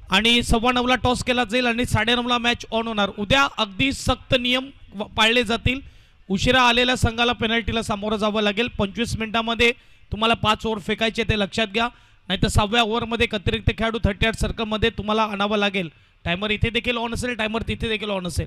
आणि 9:15ला टॉस केला जाईल आणि 9:30ला मॅच ऑन होणार. उद्या अगदी सक्त नियम पाळले जातील. उशिरा आलेल्या संघाला पेनल्टीला सामोरं जावं लागेल. 25 मिनिटांमध्ये तुम्हाला 5 ओव्हर फेकायचे ते लक्षात घ्या. नाहीतर 6व्या ओव्हरमध्ये अतिरिक्त खेळाडू 38 सर्कलमध्ये तुम्हाला आणावं लागेल. टायमर इथे देखील ऑन असेल, टायमर तिथे देखील ऑन असेल.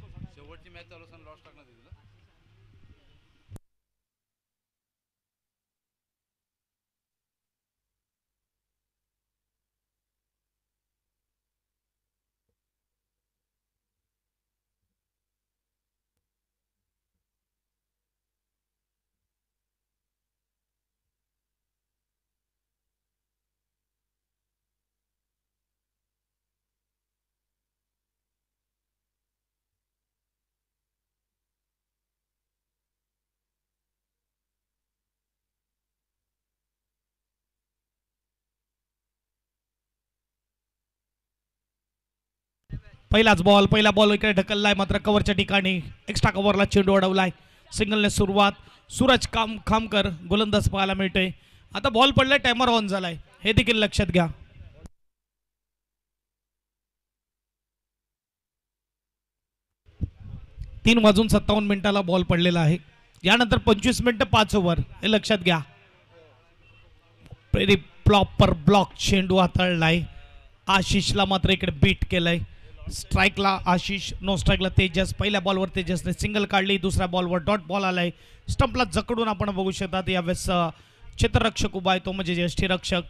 पहिला बॉल इकडे ढकललाय, मात्र कव्हरच्या ठिकाणी एक्स्ट्रा कव्हरला चेंडू अडवलाय. सिंगलने सुरुवात. सूरज खामकर गोलंदाज पाहायला मिळतोय. आता बॉल पडलाय, टायमर ऑन झालाय, हे देखील लक्षात घ्या. 3:57 बॉल पडलेला आहे. यानंतर 25 मिनिटं 5 ओव्हर, हे लक्षात घ्या. प्रॉपर ब्लॉक चेंडू हाताळलाय. आशिषला मात्र इकडे बीट केलंय. स्ट्राईकला आशिष, नो स्ट्राईकला तेजस. पहिल्या बॉलवर तेजसने सिंगल काढली, दुसऱ्या बॉलवर डॉट बॉल आलाय. स्टंपला जकडून आपण बघू शकतात यावेळेस क्षेत्ररक्षक उभा आहे, तो म्हणजे यष्टीरक्षक.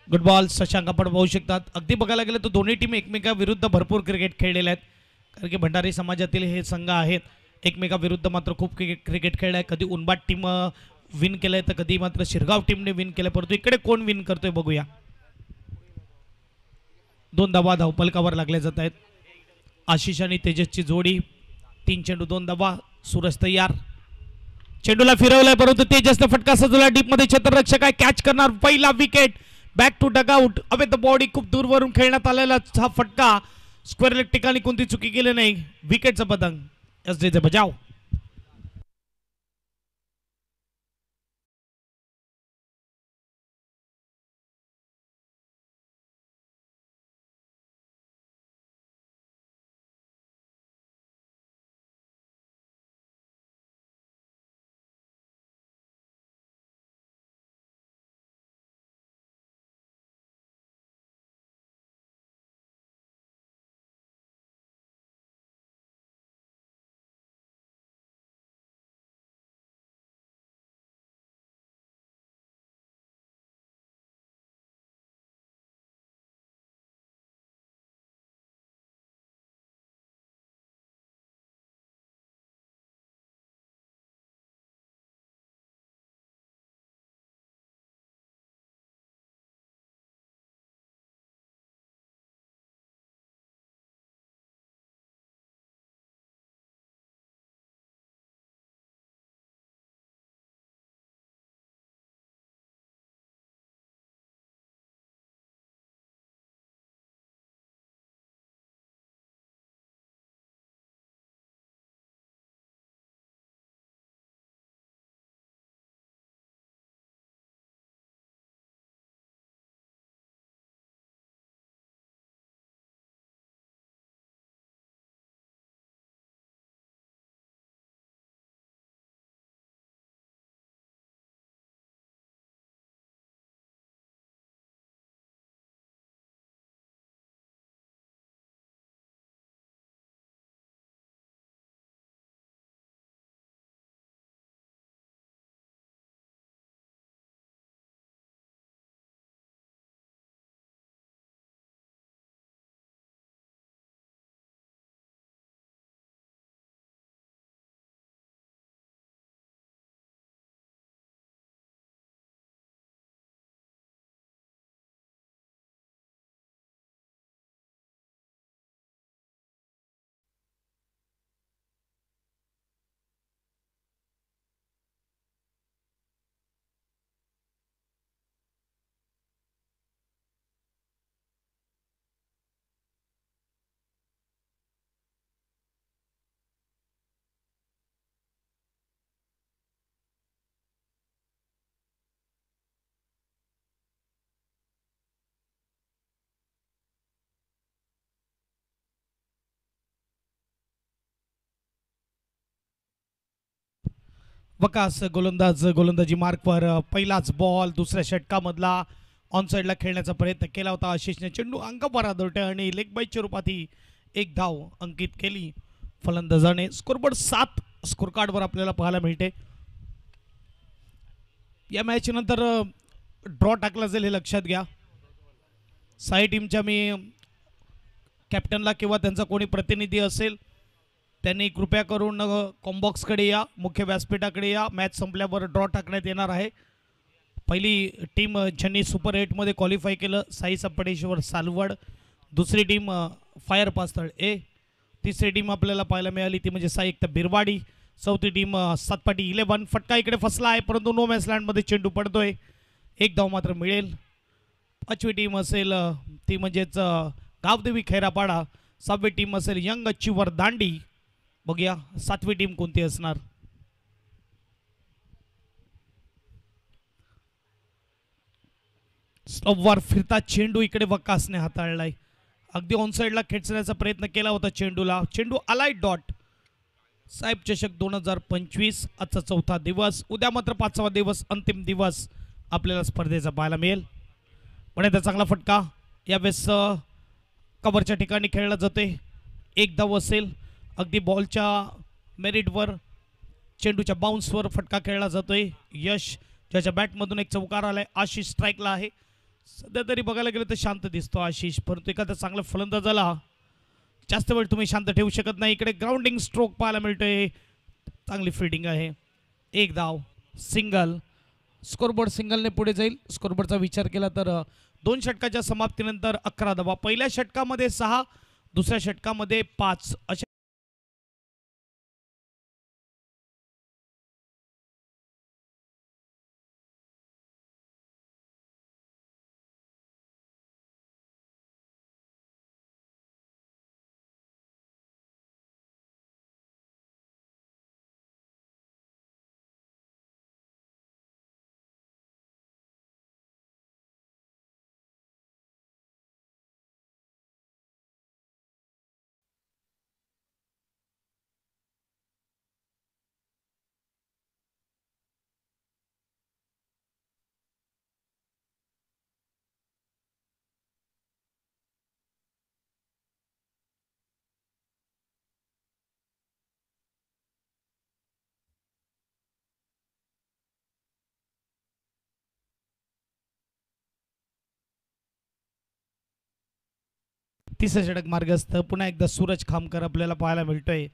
गुड बॉल शशांक आपण पाहू शकतात. अगदी बघायला गेलं तर दोन्ही टीम एकमेकाविरुद्ध भरपूर क्रिकेट खेळलेल्या आहेत. कारण की भंडारी समाजातील हे संघ आहेत. एकमेकाविरुद्ध मात्र खूप क्रिकेट खेळलाय. कधी उनबाट टीम विन केलंय तर कधी मात्र शिरगाव टीमने विन केलंय. परंतु इकडे कोण विन करतोय बघूया. 2 धावा धावपलकावर लागले जात आहेत. आशिष आणि तेजसची जोडी. 3 चेंडू 2 धावा. सूरज तयार. चेंडूला फिरवलाय, परंतु तेजसने फटका सजवला. डीप मध्ये क्षेत्ररक्षक आहे, कॅच करणार. पहिला wicket. Back to dugout. Away the body खूप दूरवरून खेळण्यात आलेला हा फटका. स्क्वेअर लेग ठिकाणी कोणती चुकी केली नाही. विकेटचा पतंग. एसडीचे बजाव. वकास गोलंदाजी मार्कवर पहिलाच बॉल दुसऱ्या षटकामधला ऑन साईडला खेळण्याचा प्रयत्न केला होता आशिषने. चेंडू अंगावर आदळतोय आणि लेग बाईच्या रूपात ही एक धाव अंकित केली फलंदाजाने. स्कोरबोर्ड 7 स्कोर कार्डवर आपल्याला पाहायला मिळते. या मॅच नंतर ड्रॉ टाकला जाईल हे लक्षात घ्या. साई टीमच्या मी कॅप्टनला किंवा त्यांचा कोणी प्रतिनिधी असेल त्यांनी कृपया करून कॉम्बॉक्सकडे या, मुख्य व्यासपीठाकडे या. मॅच संपल्यावर ड्रॉ टाकण्यात येणार आहे. पहिली टीम ज्यांनी सुपर 8मध्ये क्वालिफाय केलं साई सप्पडेश्वर सालवड, दुसरी टीम फायर पास्थळ ए, तिसरी टीम आपल्याला पाहायला मिळाली ती म्हणजे साई एकता बिरवाडी, चौथी टीम सातपाटी 11. फटका इकडे फसला आहे परंतु नो मॅच लँडमध्ये चेंडू पडतोय, एक धाव मात्र मिळेल. पाचवी टीम असेल ती म्हणजेच गावदेवी खैरापाडा, सहावी टीम असेल यंग अचीवर दांडी. बघूया सातवी टीम कोणती असणार. स्टॉपवर फिरता चेंडू इकडे वकासने हाताळलाय. अगदी ऑन साईडला खेचण्याचा प्रयत्न केला होता चेंडूला. चेंडू आलाय डॉट. साहेब चषक 2025 आजचा चौथा दिवस. उद्या मात्र 5वा दिवस, अंतिम दिवस आपल्याला स्पर्धेचा पाहायला मिळेल. पण चांगला फटका यावेळेस कव्हरच्या ठिकाणी खेळला जातोय. एक धाव असेल. अगदी बॉलच्या मेरिटवर चेंडूच्या बाउन्सवर फटका खेळला जातोय. यश ज्याच्या बॅटमधून एक चौकार आलाय. आशिष स्ट्राईकला आहे. सध्या तरी बघायला गेलं तर शांत दिसतो आशिष, परंतु एखादा चांगला फलंदाजाला जास्त वेळ तुम्ही शांत ठेवू शकत नाही. इकडे ग्राउंडिंग स्ट्रोक पाहायला मिळतोय. चांगली फिल्डिंग आहे. एक धाव, सिंगल. स्कोरबोर्ड सिंगलने पुढे जाईल. स्कोरबोर्डचा विचार केला तर 2 षटकाच्या समाप्तीनंतर 11 धावा. पहिल्या षटकामध्ये 6, दुसऱ्या षटकामध्ये 5 अशा तिसरं षटक मार्गस्थ. पुन्हा एकदा सूरज खामकर आपल्याला पाहायला मिळतोय.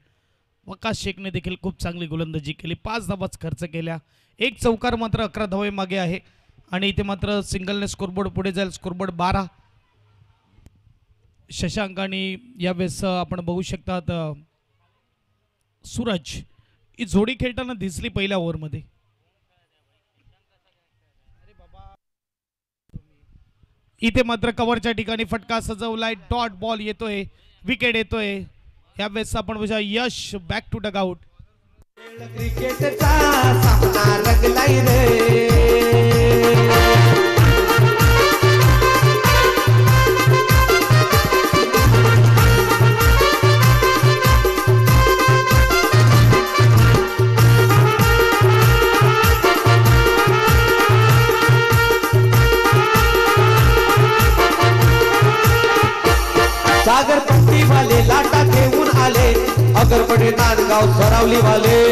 वकास शेखने देखील खूप चांगली गोलंदाजी केली. 5 धावाच खर्च केल्या. एक चौकार मात्र 11 धावे मागे आहे आणि इथे मात्र सिंगलने स्कोरबोर्ड पुढे जाईल. स्कोरबोर्ड 12. शशांक आणि यावेळेस आपण बघू शकतात सूरज ही जोडी खेळताना दिसली पहिल्या ओव्हरमध्ये. इथे मात्र कव्हरच्या ठिकाणी फटका सजवलाय. डॉट बॉल येतोय, विकेट येतोय. यावेळेस आपण बघा यश बॅक टू डग आउट. क्रिकेटचा सामना रंगलाय रे. सागरपट्टी वाले लाटा घेऊन आले, अगरपटे नांदगाव सरावली वाले.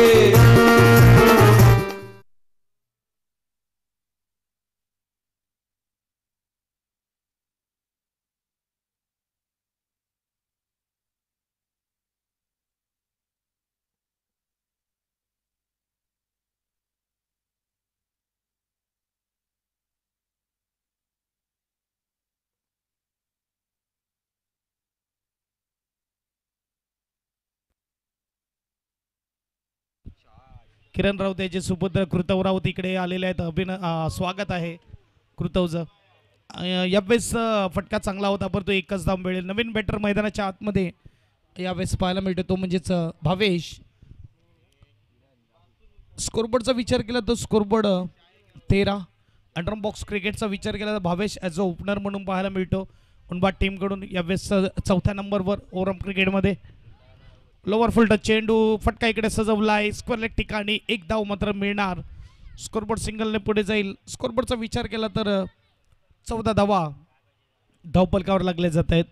किरण राऊत याचे सुपुत्र कृतव राऊत इकडे आलेले आहेत. स्वागत आहे कृतवचं. यावेळेस फटका चांगला होता परंतु एकच धाव मिळेल. नवीन बॅटर मैदानाच्या आतमध्ये यावेळेस पाहायला मिळतो तो म्हणजेच भावेश. स्कोरबोर्डचा विचार केला तर स्कोरबोर्ड 13. अंडर बॉक्स क्रिकेटचा विचार केला तर भावेश ॲज अ ओपनर म्हणून पाहायला मिळतो उनबाद टीमकडून. यावेळेस 4थ्या नंबरवर ओरम क्रिकेटमध्ये लोअर फुलटा चेंडू फटका इकडे सजवलाय स्क्वेअर लेग ठिकाणी एक धाव मात्र मिळणार. स्कोरबोर्ड सिंगलने पुढे जाईल. स्कोरबोर्डचा विचार केला तर 14 धावा धावपलकावर लागले जात आहेत.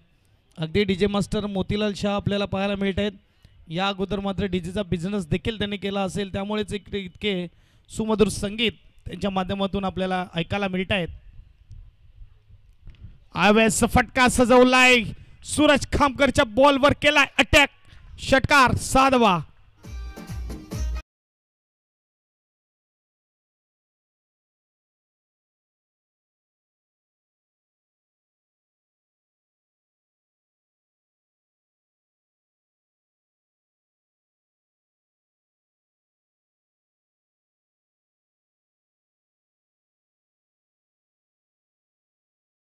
अगदी डीजे मास्टर मोतीलाल शाह आपल्याला पाहायला मिळत आहेत. या अगोदर मात्र डीजेचा बिझनेस देखील त्यांनी केला असेल त्यामुळेच इतके सुमधुर संगीत त्यांच्या माध्यमातून आपल्याला ऐकायला मिळत आहेत. आवेस फटका सजवलाय सूरज खामकरच्या बॉलवर केलाय अटॅक षटकार 6 धावा.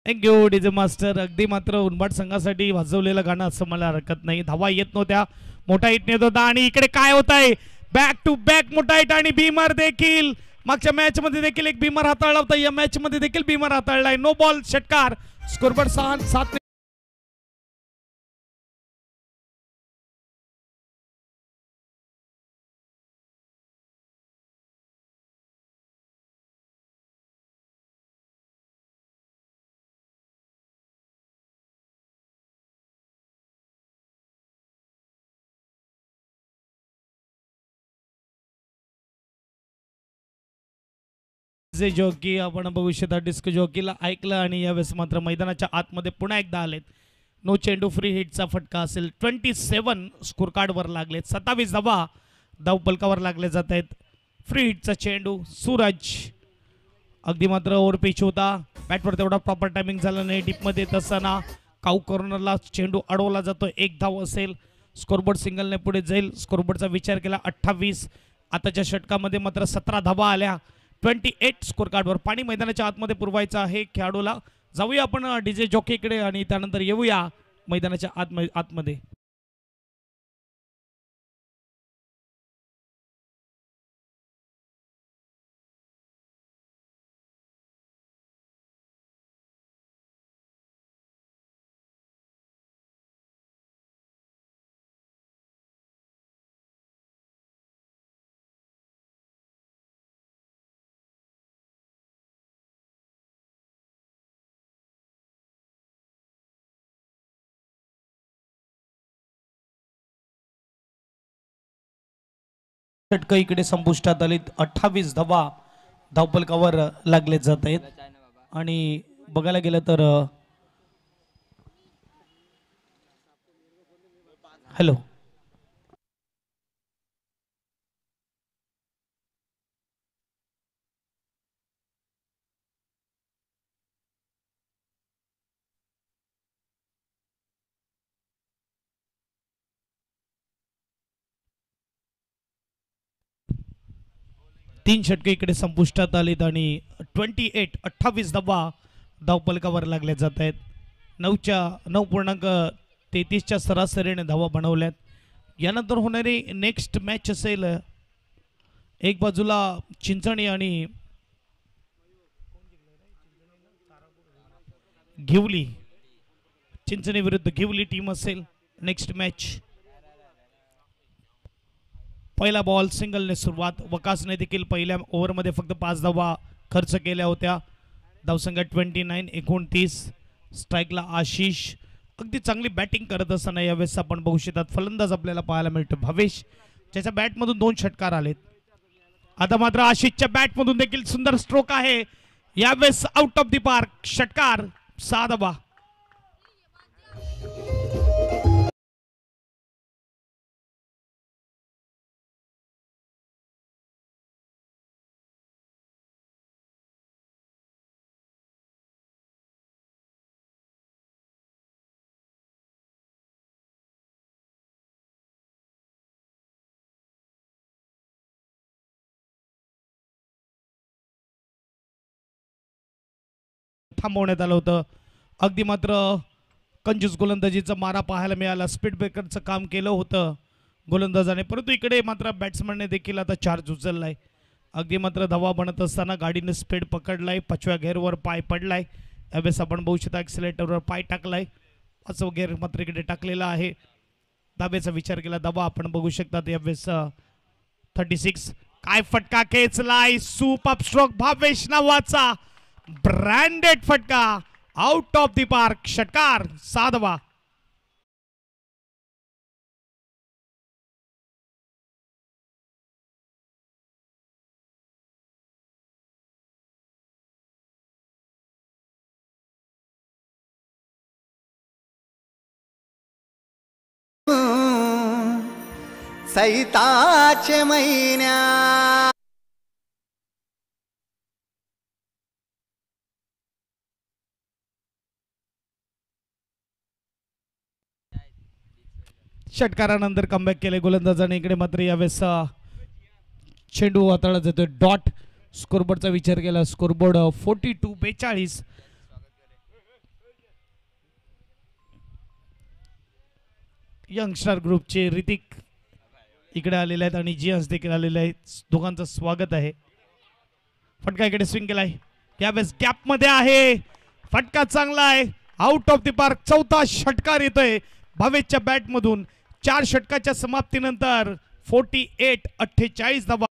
Thank you DJ master. अगदी मात्र उनबाट संघासाठी वाजवलेलं गाणं असं मला हरकत नाही. धावा येत नव्हत्या मोठा हिट नेत होता आणि इकडे काय होत आहे बॅक टू बॅक मोठा हिट आणि बीमर देखील मागच्या मॅच मध्ये देखील एक बीमर हाताळला होता. या मॅच मध्ये देखील बीमर हाताळलाय. नो बॉल षटकार स्कोरबोर्ड 7. जे जॉकी आपण बघू शकता डिस्क जॉकीला ऐकलं आणि यावेळेस मात्र मैदानाच्या आतमध्ये पुन्हा एकदा आलेत. नो चेंडू फ्री हिटचा फटका असेल. 27 स्कोर कार्डवर लागलेत. 27 धावा धावपलकावर लागले जात आहेत. फ्री हिटचा चेंडू सूरज अगदी मात्र ओव्हर पिच होता. बॅटवर तेवढा प्रॉपर टायमिंग झाला नाही. डीपमध्ये येत असताना काऊ कॉर्नरला चेंडू अडवला जातो. एक धाव असेल. स्कोरबोर्ड सिंगलने पुढे जाईल. स्कोरबोर्डचा विचार केला 28. आताच्या षटकामध्ये मात्र 17 धावा आल्या. 28 स्कोर कार्डवर. पाणी मैदानाच्या आतमध्ये पुरवायचं आहे खेळाडूला. जाऊया आपण डीजे जॉकीकडे आणि त्यानंतर येऊया मैदानाच्या आतमध्ये. षटक इकडे संपुष्टात आलीत. 28 धावा धावपलकावर लागले जात आहेत. आणि बघायला गेलं तर हॅलो तीन षटके इकडे संपुष्टात आलीत आणि 28 धावा धावपलकावर लागले जात आहेत. 9.33च्या सरासरीने धावा बनवल्यात. यानंतर होणारी नेक्स्ट मॅच असेल एक बाजूला चिंचणी आणि घेवली. चिंचणी विरुद्ध घेवली टीम असेल नेक्स्ट मॅच. पहिला बॉल सिंगलने सुरुवात. वकासने देखील पहिल्या ओव्हरमध्ये फक्त 5 धावा खर्च केल्या होत्या. धावसंख्या 29. 29 स्ट्राईकला आशिष. अगदी चांगली बॅटिंग करत असताना यावेळेस आपण बघू शकतात फलंदाज आपल्याला पाहायला मिळतो भावेश, ज्याच्या बॅटमधून 2 षटकार आलेत. आता मात्र आशिषच्या बॅटमधून देखील सुंदर स्ट्रोक आहे. यावेळेस आउट ऑफ द पार्क षटकार 6 धावा. थांबवण्यात आलं होतं. अगदी मात्र कंजूस गोलंदाजीचा मारा पाहायला मिळाला. स्पीड ब्रेकरचं काम केलं होतं गोलंदाजाने, परंतु इकडे मात्र बॅट्समनने देखील आता चार्ज उचललाय. अगदी मात्र धावा बनत असताना गाडीने स्पीड पकडलाय. 5व्या घेरवर पाय पडलाय. यावेळेस आपण बघू शकता ॲक्सिलेटरवर पाय टाकलाय. 5वा घेर मात्र इकडे टाकलेला आहे. दाब्याचा विचार केला धावा आपण बघू शकता यावेळेस 36 काय फटका खेचलाय सुपर स्ट्रोक भावेश नावाचा ब्रँडेड फटका आउट ऑफ द पार्क षटकार 6 धावा. सैताचे महिन्या षटकारानंतर कमबॅक केले गोलंदाजाने. इकडे मात्र यावेळेस चेंडू हाताळला जातोय डॉट. स्कोरबोर्डचा विचार केला स्कोरबोर्ड 42-42. यंगस्टार ग्रुपचे ऋतिक इकडे आलेले आहेत आणि जियांस देखील आलेले आहेत. दोघांचं स्वागत आहे. फटका इकडे स्विंग केलाय यावेळेस गॅप मध्ये आहे. फटका चांगला आहे आउट ऑफ द पार्क. चौथा षटकार येतोय भावेशच्या बॅट मधून. 4 षटकाच्या समाप्तीनंतर 48-48 धावा.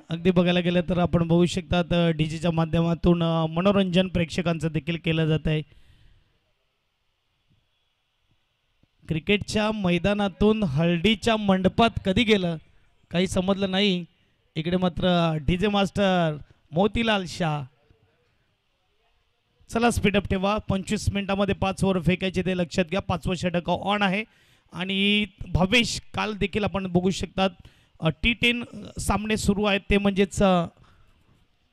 अगदी बघायला गेलं तर आपण बघू शकतात डीजेच्या माध्यमातून मनोरंजन प्रेक्षकांचं देखील केलं जात आहे. क्रिकेटच्या मैदानातून हळदीच्या मंडपात कधी गेलं काही समजलं नाही. इकडे मात्र डीजे मास्टर मोतीलाल शाह. चला स्पीडअप ठेवा. 25 मिनिटांमध्ये 5 ओव्हर फेकायचे ते लक्षात घ्या. 5वं षटक ऑन आहे आणि भावेश काल देखील आपण बघू शकतात T10 सामने सुरू आहेत ते म्हणजेच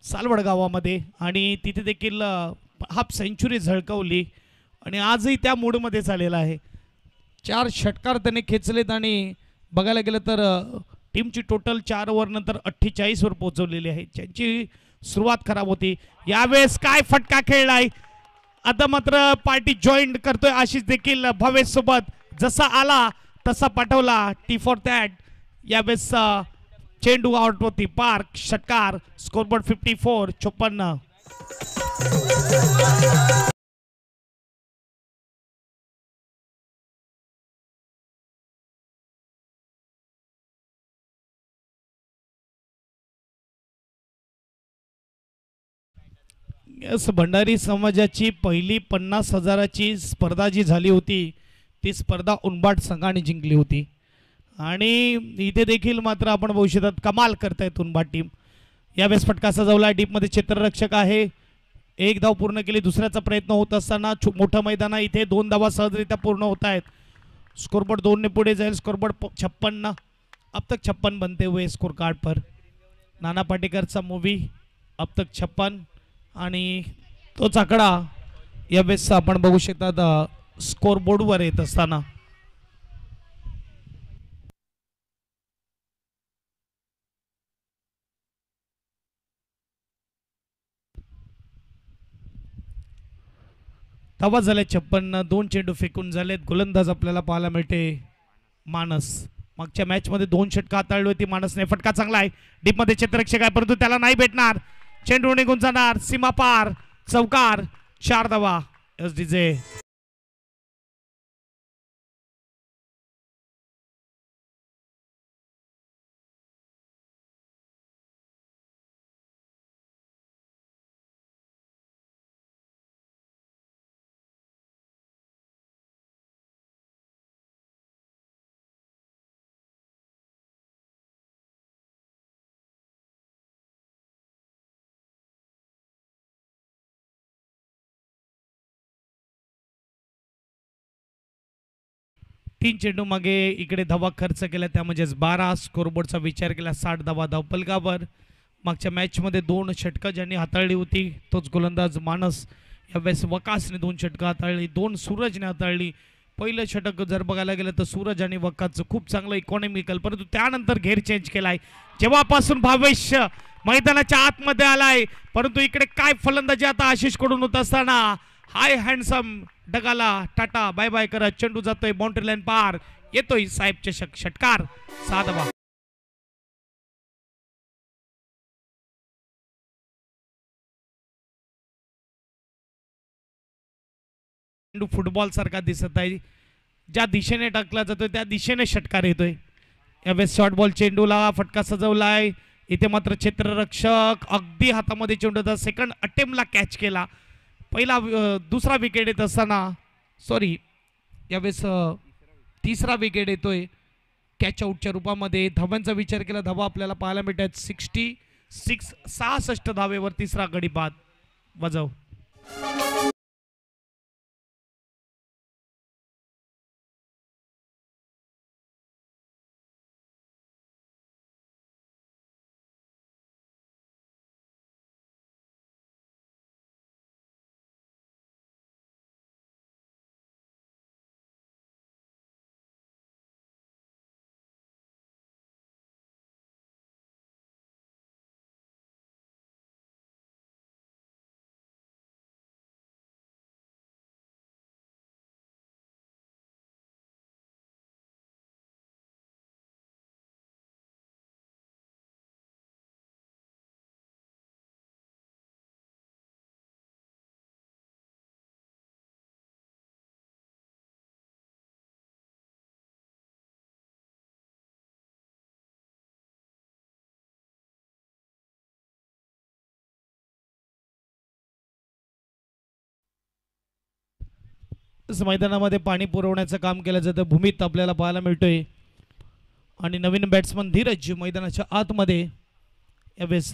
सालवड गावामध्ये आणि तिथे देखील हाफ सेंचुरी झळकवली आणि आजही त्या मूडमध्ये चाललेला आहे. 4 षटकार त्याने खेचलेत आणि बघायला गेलं तर टीमची टोटल 4 ओव्हर नंतर 48 वर पोहोचवलेली आहे. त्यांची सुरुवात खराब होती. यावेळेस काय फटका खेळलाय. आता मात्र पार्टी जॉईन करतोय आशिष देखील भावेश सोबत. जसा आला तसा पाठवला टी फॉर दॅट. यावेळेस चेंडू आउट ऑफ द पार्क षटकार. स्कोरबोर्ड 54-54. यस भंडारी समाजाची पहिली 50,000ची स्पर्धा जी झाली होती ती स्पर्धा उनबाट संघाने जिंकली होती आणि इथे देखील मात्र आपण बघू शकतात कमाल करतायत उनबाट टीम. यावेळेस फटका सजवला डीपमध्ये क्षेत्ररक्षक आहे. 1 धाव पूर्ण केली. दुसऱ्याचा प्रयत्न होत असताना मोठं मैदान आहे इथे 2 धावा सहजरित्या पूर्ण होत आहेत. स्कोरबोर्ड 2 ने पुढे जाईल. स्कोरबोर्ड 56. अब तक 56 बनते हुए स्कोर कार्ड पर. नाना पाटेकरचा मूवी अब तक 56 आणि तोच आकडा यावेळेस आपण बघू शकतात स्कोरबोर्डवर येत असताना. धावा झाल्या 56. 2 चेंडू फेकून झालेत. गोलंदाज आपल्याला पाहायला मिळते मानस. मागच्या मॅच मध्ये 2 षटक हाताळली होती मानसने. फटका चांगला आहे. डीप मध्ये क्षेत्ररक्षक आहे परंतु त्याला नाही भेटणार. चेंडू निघून जाणार. सीमा पार. चौकार. 4 धावा. एस डीजे 3 चेंडू मागे इकडे धावा खर्च केल्या त्या म्हणजेच 12. स्कोरबोर्डचा विचार केला 60 धावा धावपलकावर. मागच्या मॅचमध्ये 2 षटकं ज्यांनी हाताळली होती तोच गोलंदाज मानस. यावेळेस वकासने 2 षटकं हाताळली, 2 सूरजने हाताळली. पहिलं षटक जर बघायला गेलं तर सूरज आणि वकासचं खूप चांगलं इकॉनॉमिकल, परंतु त्यानंतर घेर चेंज केलाय जेव्हापासून भावेश मैदानाच्या आतमध्ये आलाय. परंतु इकडे काय फलंदाजी आता आशिष कडून होत असताना हाय हँडसम डगाला टाटा बाय बाय करत चेंडू जातोय बाउंड्री लाईन पार, येतोय साहेबचे षटकार 6 धावा. चेंडू फुटबॉल सारखा दिसत आहे, ज्या दिशेने टाकला जातोय त्या दिशेने षटकार येतोय. यावेळेस शॉर्ट बॉल चेंडूला फटका सजवलाय. इथे मात्र क्षेत्ररक्षक अगदी हातामध्ये चेंडूचा सेकंड अटेम्प्टला कॅच केला. दुसरा विकेट येत असताना सॉरी यावेळेस तिसरा विकेट येतोय कॅच आउटच्या रूपामध्ये. धावांचा विचार केला धावा आपल्याला पाहायला मिळतात 66 धावेवर तिसरा गडी बाद. वजव मैदानामध्ये पाणी पुरवण्याचं काम केलं जातं भूमीत आपल्याला पाहायला मिळतोय. आणि नवीन बॅट्समन धीरज मैदानाच्या आतमध्ये. यावेळेस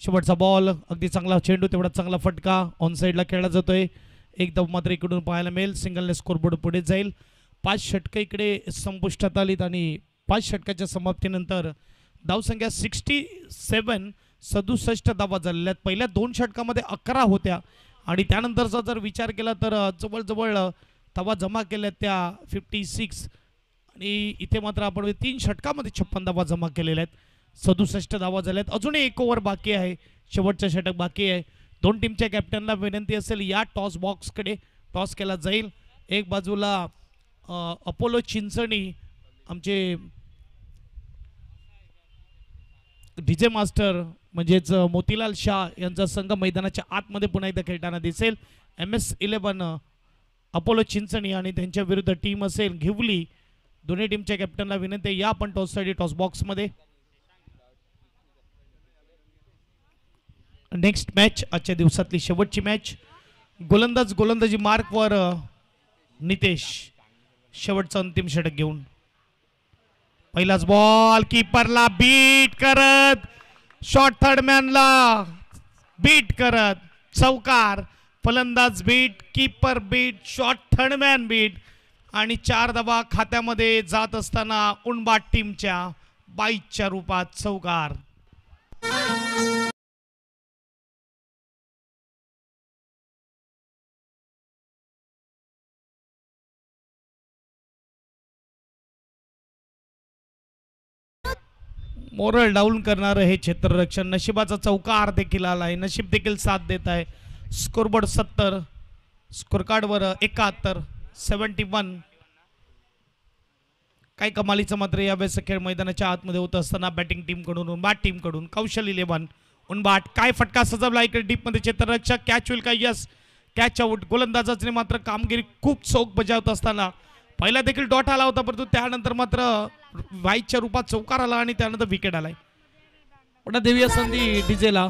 शेवटचा बॉल अगदी चांगला चेंडू तेवढा चांगला फटका ऑन साईडला खेळला जातोय. एकदम मात्र इकडून पाहायला मिळेल सिंगलने स्कोरबोर्ड पुढे जाईल. 5 षटकं इकडे संपुष्टात आलीत आणि 5 षटकाच्या समाप्तीनंतर धावसंख्या 67 धावा झालेल्या आहेत. पहिल्या 2 षटकामध्ये 11 होत्या आणि त्यानंतरचा जर विचार केला तर जवळजवळ धावा जमा केल्या त्या 56 आणि इथे मात्र आपण 3 षटकामध्ये 56 धावा जमा केलेल्या आहेत. 67 धावा झाल्यात. अजूनही 1 ओव्हर बाकी आहे, शेवटचं षटक बाकी आहे. 2 टीमच्या कॅप्टनला विनंती असेल या टॉस बॉक्सकडे टॉस केला जाईल. एक बाजूला अपोलो चिंचणी आमचे डीजे मास्टर म्हणजेच मोतीलाल शाह यांचा संघ मैदानाच्या आतमध्ये पुन्हा एकदा खेळताना दिसेल. MS11 अपोलो चिंचणी आणि त्यांच्या विरुद्ध टीम असेल घिवली. दोन्ही टीमच्या कॅप्टनला विनंती या आपण टॉससाठी टॉस बॉक्समध्ये. नेक्स्ट मॅच आजच्या दिवसातली शेवटची मॅच. गोलंदाजी मार्कवर नितेश शेवटचं अंतिम षटक घेऊन. पहिलाच बॉल कीपरला बीट करत शॉर्ट थर्डमॅनला बीट करत चौकार. फलंदाज beat, keeper beat, short third man beat आणि 4 धावा खात्यामध्ये जात असताना उणबाट टीमच्या 22च्या रूपात चौकार. मोरल डाऊन करणारं हे क्षेत्ररक्षण. नशिबाचा चौकार देखील आलाय, नशीब देखील साथ देत आहे. स्कोरबोर्ड 70, स्कोर कार्डवर 71, 71. काय कमालीचं मात्र यावेळेस खेळ मैदानाच्या आतमध्ये होत असताना बॅटिंग टीमकडून उणबाट टीमकडून कौशल 11 उणबाट. काय फटका सजवला इकडे डीपमध्ये क्षेत्ररक्षक. कॅच होईल का? Yes, catch out. गोलंदाजाने मात्र कामगिरी खूप चोख बजावत असताना पहिला देखील डॉट आला होता, परंतु त्यानंतर मात्र वाईटच्या रूपात चौकार आला आणि त्यानंतर विकेट आलाय. पुन्हा देऊया संधी डीजेला.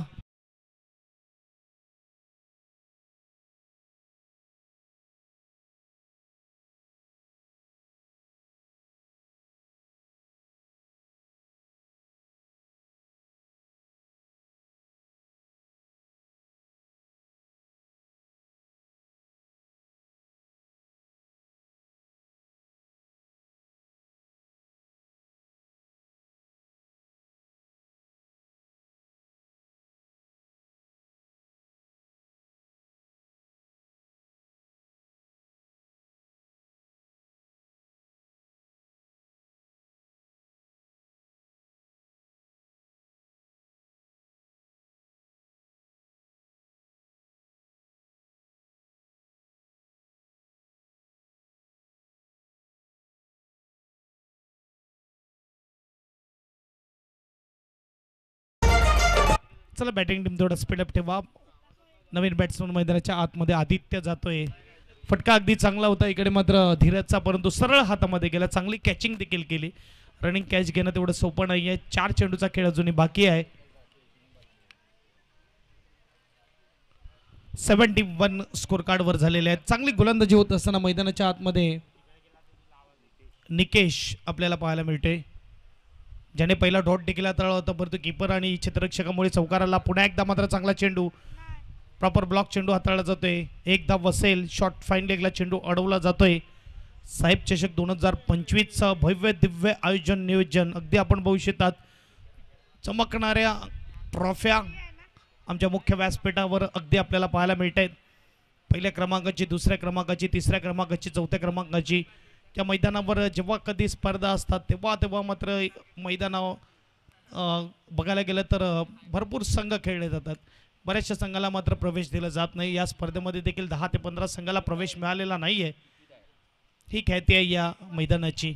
चला बॅटिंग टीम थोडा स्पीडअप ठेवा. नवीन बॅट्समन मैदानाच्या आतमध्ये आदित्य जातोय. फटका अगदी चांगला होता इकडे मात्र धीरजचा, परंतु सरळ हातामध्ये गेला. चांगली कॅचिंग देखील केली. रनिंग कॅच घेणं तेवढं सोपं नाहीये. 4 चेंडूचा खेळ अजूनही बाकी आहे. 71 स्कोर कार्ड वर झालेले आहेत. चांगली गोलंदाजी होत असताना मैदानाच्या आतमध्ये निकेश आपल्याला पाहायला मिळते, ज्याने पहिला डॉट टिकला तळा होता, परंतु कीपर आणि क्षेत्ररक्षकामुळे चौकाराला. पुन्हा एकदा मात्र चांगला चेंडू, प्रॉपर ब्लॉक चेंडू हाताळला जातोय. एकदा वसेल शॉर्ट फाईन लेगला चेंडू अडवला जातोय. साहेब चषक 2025चं भव्य दिव्य आयोजन नियोजन अगदी आपण बघू शकतात. चमकणाऱ्या ट्रॉफ्या आमच्या मुख्य व्यासपीठावर अगदी आपल्याला पाहायला मिळत आहेत. पहिल्या क्रमांकाची, दुसऱ्या क्रमांकाची, तिसऱ्या क्रमांकाची, चौथ्या क्रमांकाची. त्या मैदानावर जेव्हा कधी स्पर्धा असतात तेव्हा मात्र मैदानावर बघायला गेलं तर भरपूर संघ खेळले जातात. बऱ्याचशा संघाला मात्र प्रवेश दिला जात नाही. या स्पर्धेमध्ये देखील 10 ते 15 संघाला प्रवेश मिळालेला नाही आहे. ही ख्याती आहे या मैदानाची.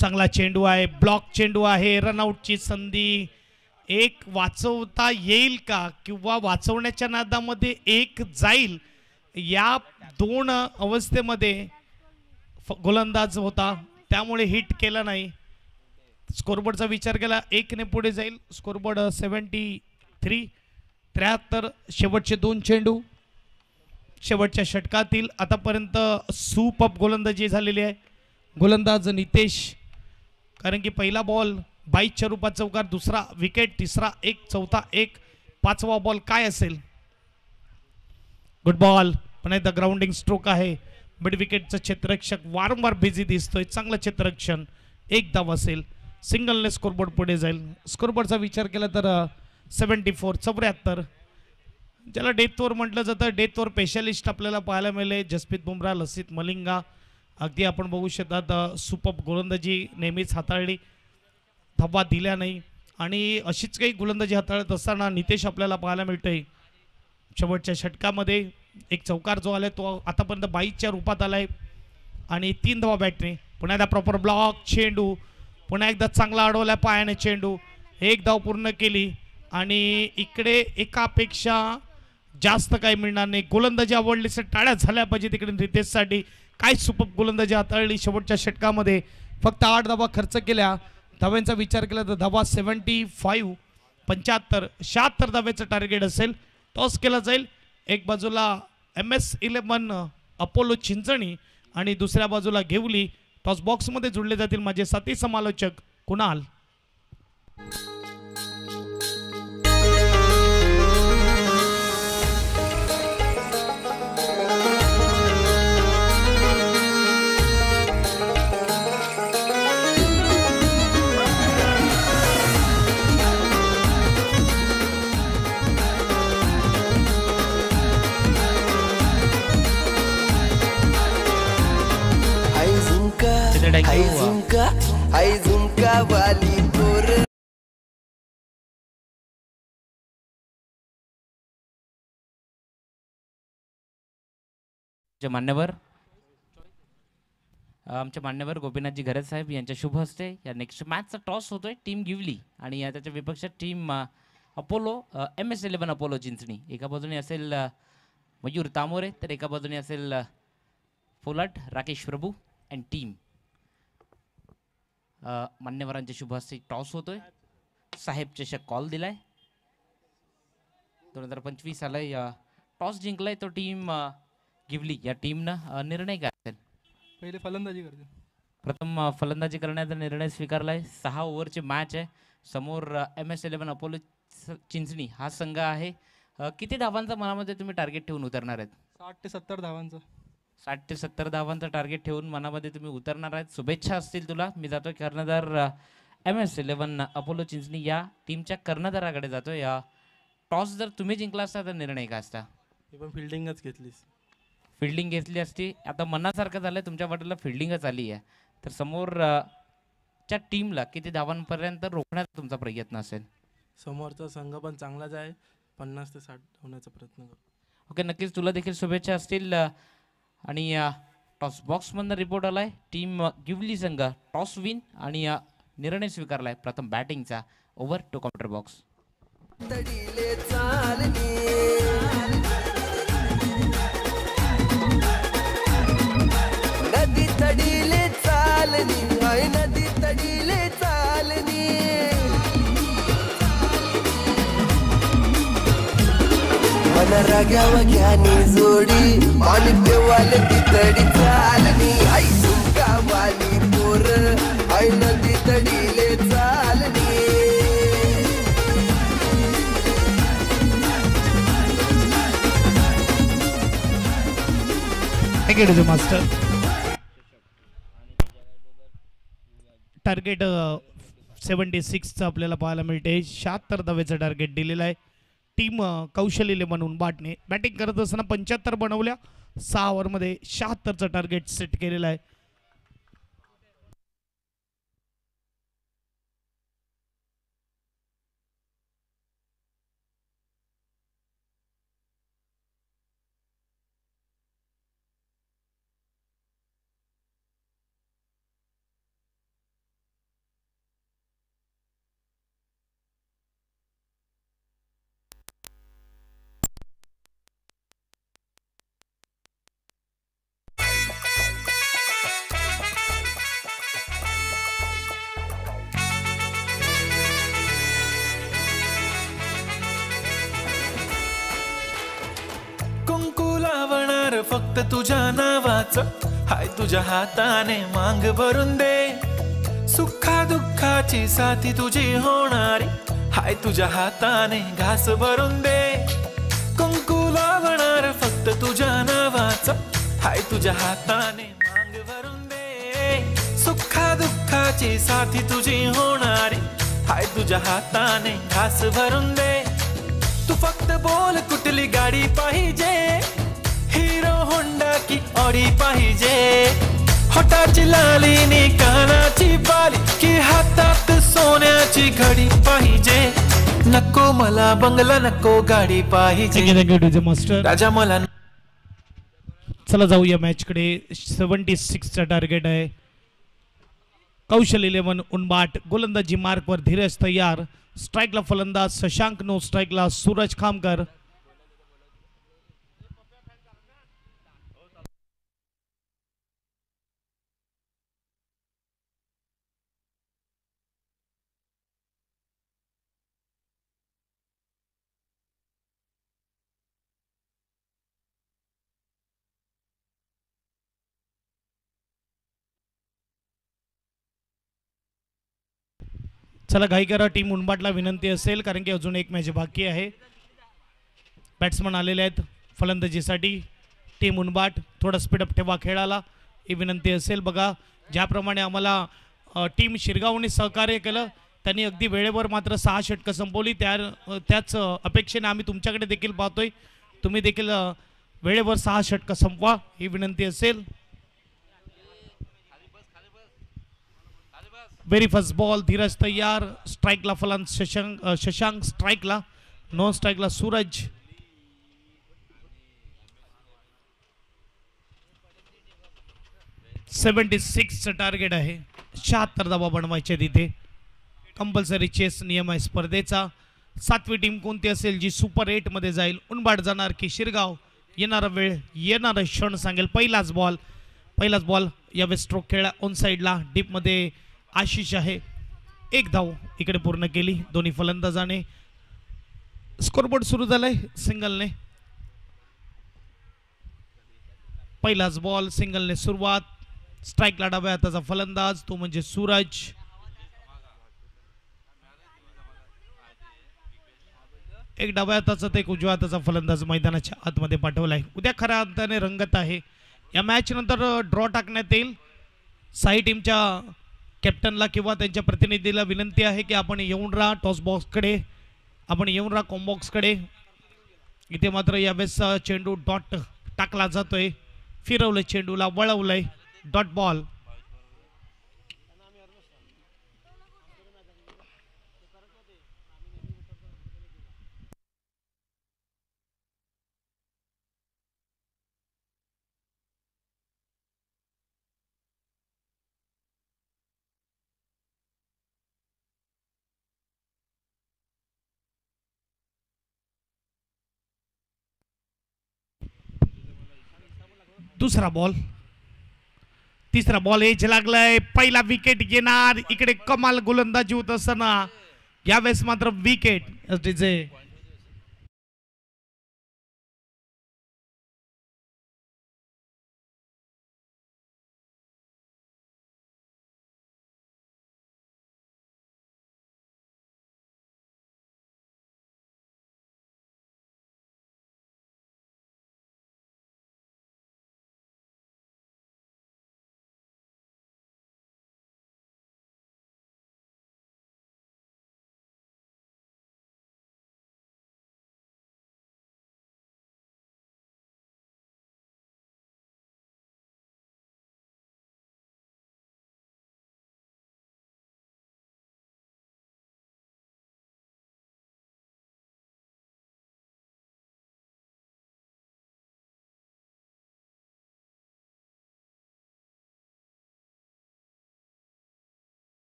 चांगला चेंडू आहे, ब्लॉक चेंडू आहे. रनआउटची संधी. एक वाचवता येईल का किंवा वाचवण्याच्या नादामध्ये एक जाईल, या दोन अवस्थेमध्ये गोलंदाज होता, त्यामुळे हिट केला नाही. स्कोरबोर्डचा विचार केला, 1 ने पुढे जाईल. स्कोरबोर्ड 73. शेवटचे 2 चेंडू शेवटच्या षटकातील आतापर्यंत सुपर्ब गोलंदाजी झालेली आहे. गोलंदाज नितेश, कारण की पहिला बॉल 22च्या रूपात चौकार, दुसरा विकेट, तिसरा 1, चौथा 1, 5वा बॉल काय असेल. Good ball. पण एकदा ग्राउंडिंग स्ट्रोक आहे. मिड विकेटचा क्षेत्ररक्षक वारंवार बिझी दिसतोय. चांगलं क्षेत्ररक्षण. 1 धाव असेल. सिंगलने स्कोरबोर्ड पुढे जाईल. स्कोरबोर्डचा विचार केला तर 74. ज्याला डेथ ओव्हर म्हटलं जातं, डेथ ओव्हर स्पेशलिस्ट आपल्याला पाहायला मिळेल. जसप्रीत बुमराह, लसित मलिंगा अगदी आपण बघू शकतात. सुपर्ब गोलंदाजी नेहमीच हाताळली, धावा दिल्या नाही, आणि अशीच काही गोलंदाजी हाताळत असताना नितेश आपल्याला पाहायला मिळतोय. शेवटच्या षटकामध्ये एक चौकार जो आलाय तो आतापर्यंत 22च्या रूपात आलाय आणि 3 धावा बॅटने. पुन्हा एकदा प्रॉपर ब्लॉक चेंडू, पुन्हा एकदा चांगला अडवला पायाने चेंडू. 1 धाव पूर्ण केली आणि इकडे एकापेक्षा जास्त काही मिळणार नाही. गोलंदाजी आवडली तर टाळ्या झाल्या पाहिजे तिकडे नितेशसाठी. काय सुपर्ब गोलंदाजी हाताळली. शेवटच्या षटकामध्ये फक्त 8 धावा खर्च केल्या. धाव्यांचा विचार केला तर धावा 75, 75, 76 धाव्याचं टार्गेट असेल. टॉस केला जाईल. एक बाजूला MS11 अपोलो चिंचणी आणि दुसऱ्या बाजूला घेवली. टॉस बॉक्समध्ये जुळले जातील माझे साथी समालोचक कुणाल. हाय झुमका वाली पोर. आमचे मान्यवर गोपीनाथजी घरत साहेब यांच्या शुभ हस्ते या नेक्स्ट मॅचचा टॉस होतोय. टीम गिवली आणि त्याच्या विपक्षात team Apollo MS11 Apollo Chinchani. एका बाजूने असेल मयूर तामोरे तर एका बाजूने असेल फोलाट राकेश प्रभू अँड टीम. मान्यवरांच्या शुभ हस्ते टॉस होतोय. साहेब चषक कॉल दिलाय. 2025 सालाय टॉस जिंकलाय तो टीम गिवली. या टीमनं निर्णय काय असेल? पहिले फलंदाजी करते. प्रथम फलंदाजी करण्याचा निर्णय स्वीकारलाय. 6 ओव्हरची मॅच आहे. समोर MS11 अपोलो चिंचणी हा संघ आहे. किती धावांचा मनामध्ये तुम्ही टार्गेट ठेवून उतरणार आहेत? 60 ते 70 धावांचं. 60 ते 70 धावांचं टार्गेट ठेवून मनामध्ये तुम्ही उतरणार आहेत. शुभेच्छा असतील तुला. मी जातोय कर्णधार MS11 अपोलो चिंचणी या टीमच्या कर्णधाराकडे जातोय. या टॉस जर तुम्ही जिंकला असता तर निर्णय काय असता? मी पण फिल्डिंगच घेतलीस. फिल्डिंग घेतली असती. आता मनासारखं झालंय तुमच्या वाटेला फिल्डिंगच आली आहे. तर समोर च्या टीमला किती धावांपर्यंत रोखण्याचा तुमचा प्रयत्न असेल? समोरचा संघ पण चांगलाच आहे. 50 ते 60 होण्याचा प्रयत्न करू. ओके, नक्कीच तुला देखील शुभेच्छा असतील. आणि टॉस बॉक्समधनं रिपोर्ट आलाय टीम गिवली संघ टॉस विन आणि निर्णय स्वीकारलाय प्रथम बॅटिंगचा. Over to counter box. तडीले चालनी नदी तडीले चालनी हाय नदी तडीले चालनी मन राग्याव घ्यानी जोडी पाणी देवाले ती तडी चालनी आई झुमका वाली पोर हाय नदी तडीले चालनी. मास्टर टार्गेट 76चं आपल्याला पाहायला मिळते. 76 धावेचं टार्गेट दिलेलं आहे. टीम कौशल्य बनवून बाटणे बॅटिंग करत असताना 75 बनवल्या. 6 ओव्हरमध्ये 76चं टार्गेट सेट केलेलं आहे. कुंकू लावणार फक्त तुझ्या नावाचं हाय तुझ्या हाताने मांग भरून दे सुखा दुःखाची साथी तुझी होणारी हाय तुझ्या हाताने घास भरून दे कुंकू लावणार फक्त तुझ्या नावाचं हाय तुझ्या हाताने मांग भरून दे सुखा दुःखाची साथी तुझी होणारी हाय तुझ्या हाताने घास भरून दे. तू फक्त बोल कुठली गाडी पाहिजे हिरो होंडा की ऑडी पाहिजे होटाची लाली नी कानाची बाली की हातात सोन्याची घडी पाहिजे नको मला बंगला नको गाडी पाहिजे मास्टर राजा मला. चला जाऊया मॅच कडे. 76चं टार्गेट आहे. कौशल 11 उनबाट गोलंदाजी मार्कवर धीरज तयार. स्ट्राईकला फलंदाज शशांक. नो स्ट्राईकला सूरज खामकर. चला घाई करा. टीम उनबाटला विनंती असेल कारण की अजून एक मॅच बाकी आहे. बॅट्समन आलेले आहेत फलंदाजीसाठी. टीम उनबाट थोडा स्पीडअप ठेवा खेळाला ही विनंती असेल. बघा ज्याप्रमाणे आम्हाला टीम शिरगावने सहकार्य केलं त्यांनी अगदी वेळेवर मात्र 6 षटकं संपवली. त्याच अपेक्षेने आम्ही तुमच्याकडे देखील पाहतोय. तुम्ही देखील वेळेवर 6 षटकं संपवा ही विनंती असेल. व्हेरी फर्स्ट बॉल धीरज तयार. स्ट्राईकला फलंदाज शशांक. स्ट्राईकला नॉन स्ट्राईकला सूरज. चं टार्गेट आहे. 76 धावा बनवायचे तिथे. कंपल्सरी चेस नियम आहे स्पर्धेचा. 7वी टीम कोणती असेल जी सुपर 8 मध्ये जाईल. उनबाड जाणार की शिरगाव. येणारा वेळ येणारा क्षण सांगेल. पहिलाच बॉल यावेळेस स्ट्रोक खेळला ऑन साईडला. डीप मध्ये आशिष आहे. 1 धाव इकडे पूर्ण केली दोन्ही फलंदाजाने. स्कोरबोर्ड सुरू झालाय सिंगलने. पहिलाच बॉल सिंगलने सुरुवात. स्ट्राईकला डाव्या हाताचा फलंदाज तो म्हणजे सूरज. एक डाव्या हाताचा ते उजव्या हाताचा फलंदाज मैदानाच्या आतमध्ये पाठवलाय. उद्या खऱ्या अर्थाने रंगत आहे. या मॅच नंतर ड्रॉ टाकण्यात येईल. साई टीमच्या कॅप्टनला किंवा त्यांच्या प्रतिनिधीला विनंती आहे की आपण येऊन राहा टॉस बॉक्सकडे. आपण येऊन राहा कॉम्बॉक्सकडे. इथे मात्र यावेळेस चेंडू डॉट टाकला जातोय. फिरवलंय चेंडूला वळवलंय. Dot ball. दुसरा बॉल, तिसरा बॉल एज लागलाय, पहिला विकेट घेणार. इकडे कमाल गोलंदाजी होत असताना यावेळेस मात्र विकेट. एसडीजे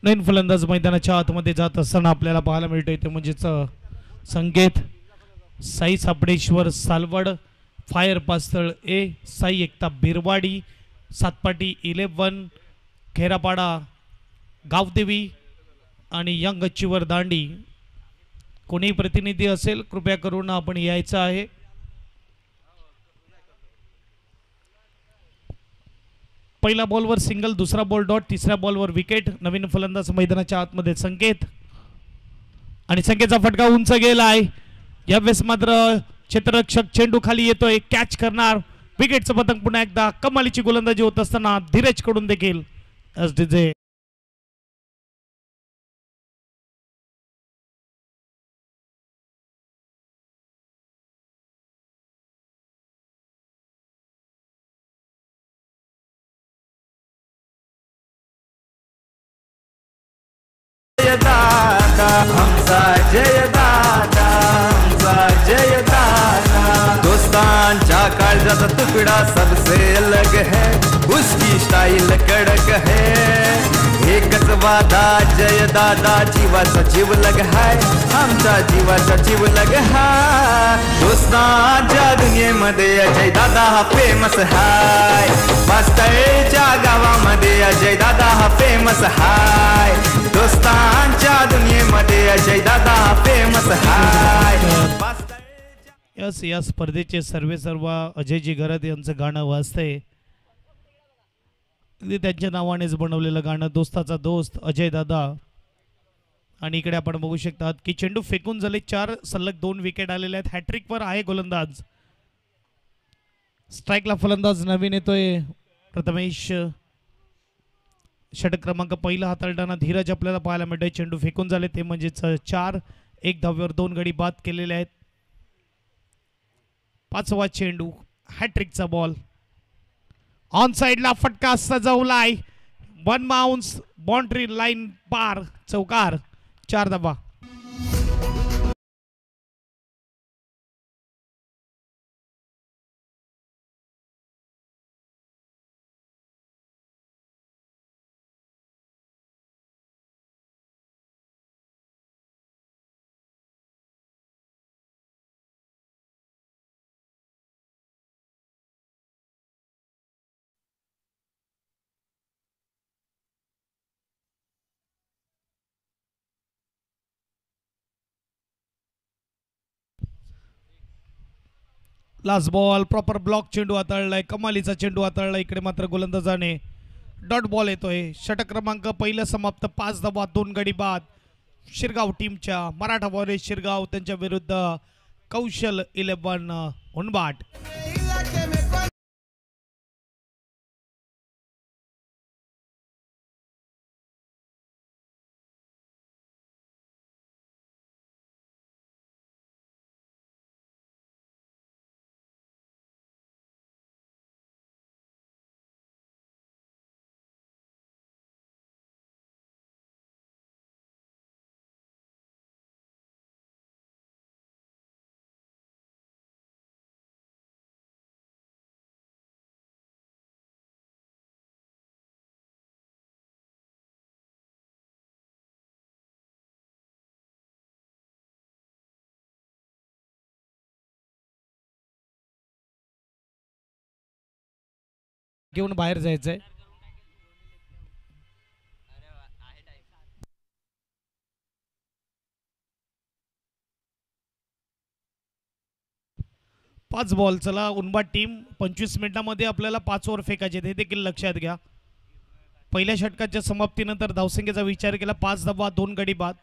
नवीन फलंदाज मैदानाच्या आतमध्ये जात असताना आपल्याला पाहायला मिळतोय ते म्हणजेच संकेत साई सापडेश्वर सालवड, फायर पास्तळ ए, साई एकता बिरवाडी, सातपाटी 11, खेरापाडा गावदेवी आणि यंग चिवर दांडी. कोणी प्रतिनिधी असेल कृपया करून आपण यायचं आहे. पहिला बॉलवर सिंगल, दुसरा बॉल डॉट, तिसऱ्या बॉलवर विकेट. नवीन फलंदाज मैदानाच्या आतमध्ये संकेत आणि संकेतचा फटका उंच गेला आहे. यावेळेस मात्र क्षेत्ररक्षक चेंडू खाली येतोय, कॅच करणार. विकेटचं पतंग पुन्हा एकदा. कमालीची गोलंदाजी होत असताना धीरज कडून देखील एसडीजे जय दादा हमचा जय दादा, हमचा जय दादा. दोस्तांच्या काळजाचा तुकडा सबसे अलग है, उसकी स्टाईल कडक है. एकच वादा जय दादा, जीवाचा जीव लग है, आमचा जीवाचा जीव लग है. दोस्तांच्या दुनियेमध्ये अजय दादा हा फेमस हाय. वास्तव्याच्या गावामध्ये अजय दादा हा फेमस हाय. दोस्तांच्या दुनियेमध्ये अजय दादा हा फेमस हाय. यस या स्पर्धेचे सर्व अजयजी घरत यांचं गाणं वाजतंय. त्यांच्या नावानेच बनवलेलं गाणं दोस्ताचा दोस्त अजय दादा. आणि इकडे आपण बघू शकतात की चेंडू फेकून झाले 4 सलग 2 विकेट आलेले आहेत. हॅट्रिकवर आहे गोलंदाज. स्ट्राईकला फलंदाज नवीन येतोय प्रथमेश. षटक क्रमांक पहिला हाताळताना धीरज आपल्याला पाहायला मिळतोय. चेंडू फेकून झाले ते म्हणजेच 4. 1 धावेवर 2 गडी बाद केलेले आहेत. 5वा चेंडू, हॅट्रिकचा बॉल. ऑन साइडला फटका सजवलाय. 1 बाउन्स, बाउंड्री लाईन पार, चौकार, 4 धावा. लास्ट बॉल, प्रॉपर ब्लॉक चेंडू हाताळलाय. कमालीचा चेंडू हाताळलाय. इकडे मात्र गोलंदाजाने डॉट बॉल येतोय. षटक क्रमांक पहिलं समाप्त. 5 धावा 2 गडी बाद. शिरगाव टीमच्या मराठा वॉरियर्स शिरगाव त्यांच्या विरुद्ध कौशल 11 हुनबाट. घेऊन बाहेर जायचंय. पाच बॉल. चला उनबाद टीम 25 मिनिटांमध्ये आपल्याला 5 ओव्हर फेकायचे हे देखील लक्षात घ्या. पहिल्या षटकाच्या समाप्तीनंतर धावसंख्येचा विचार केला 5 धावा 2 गडी बाद.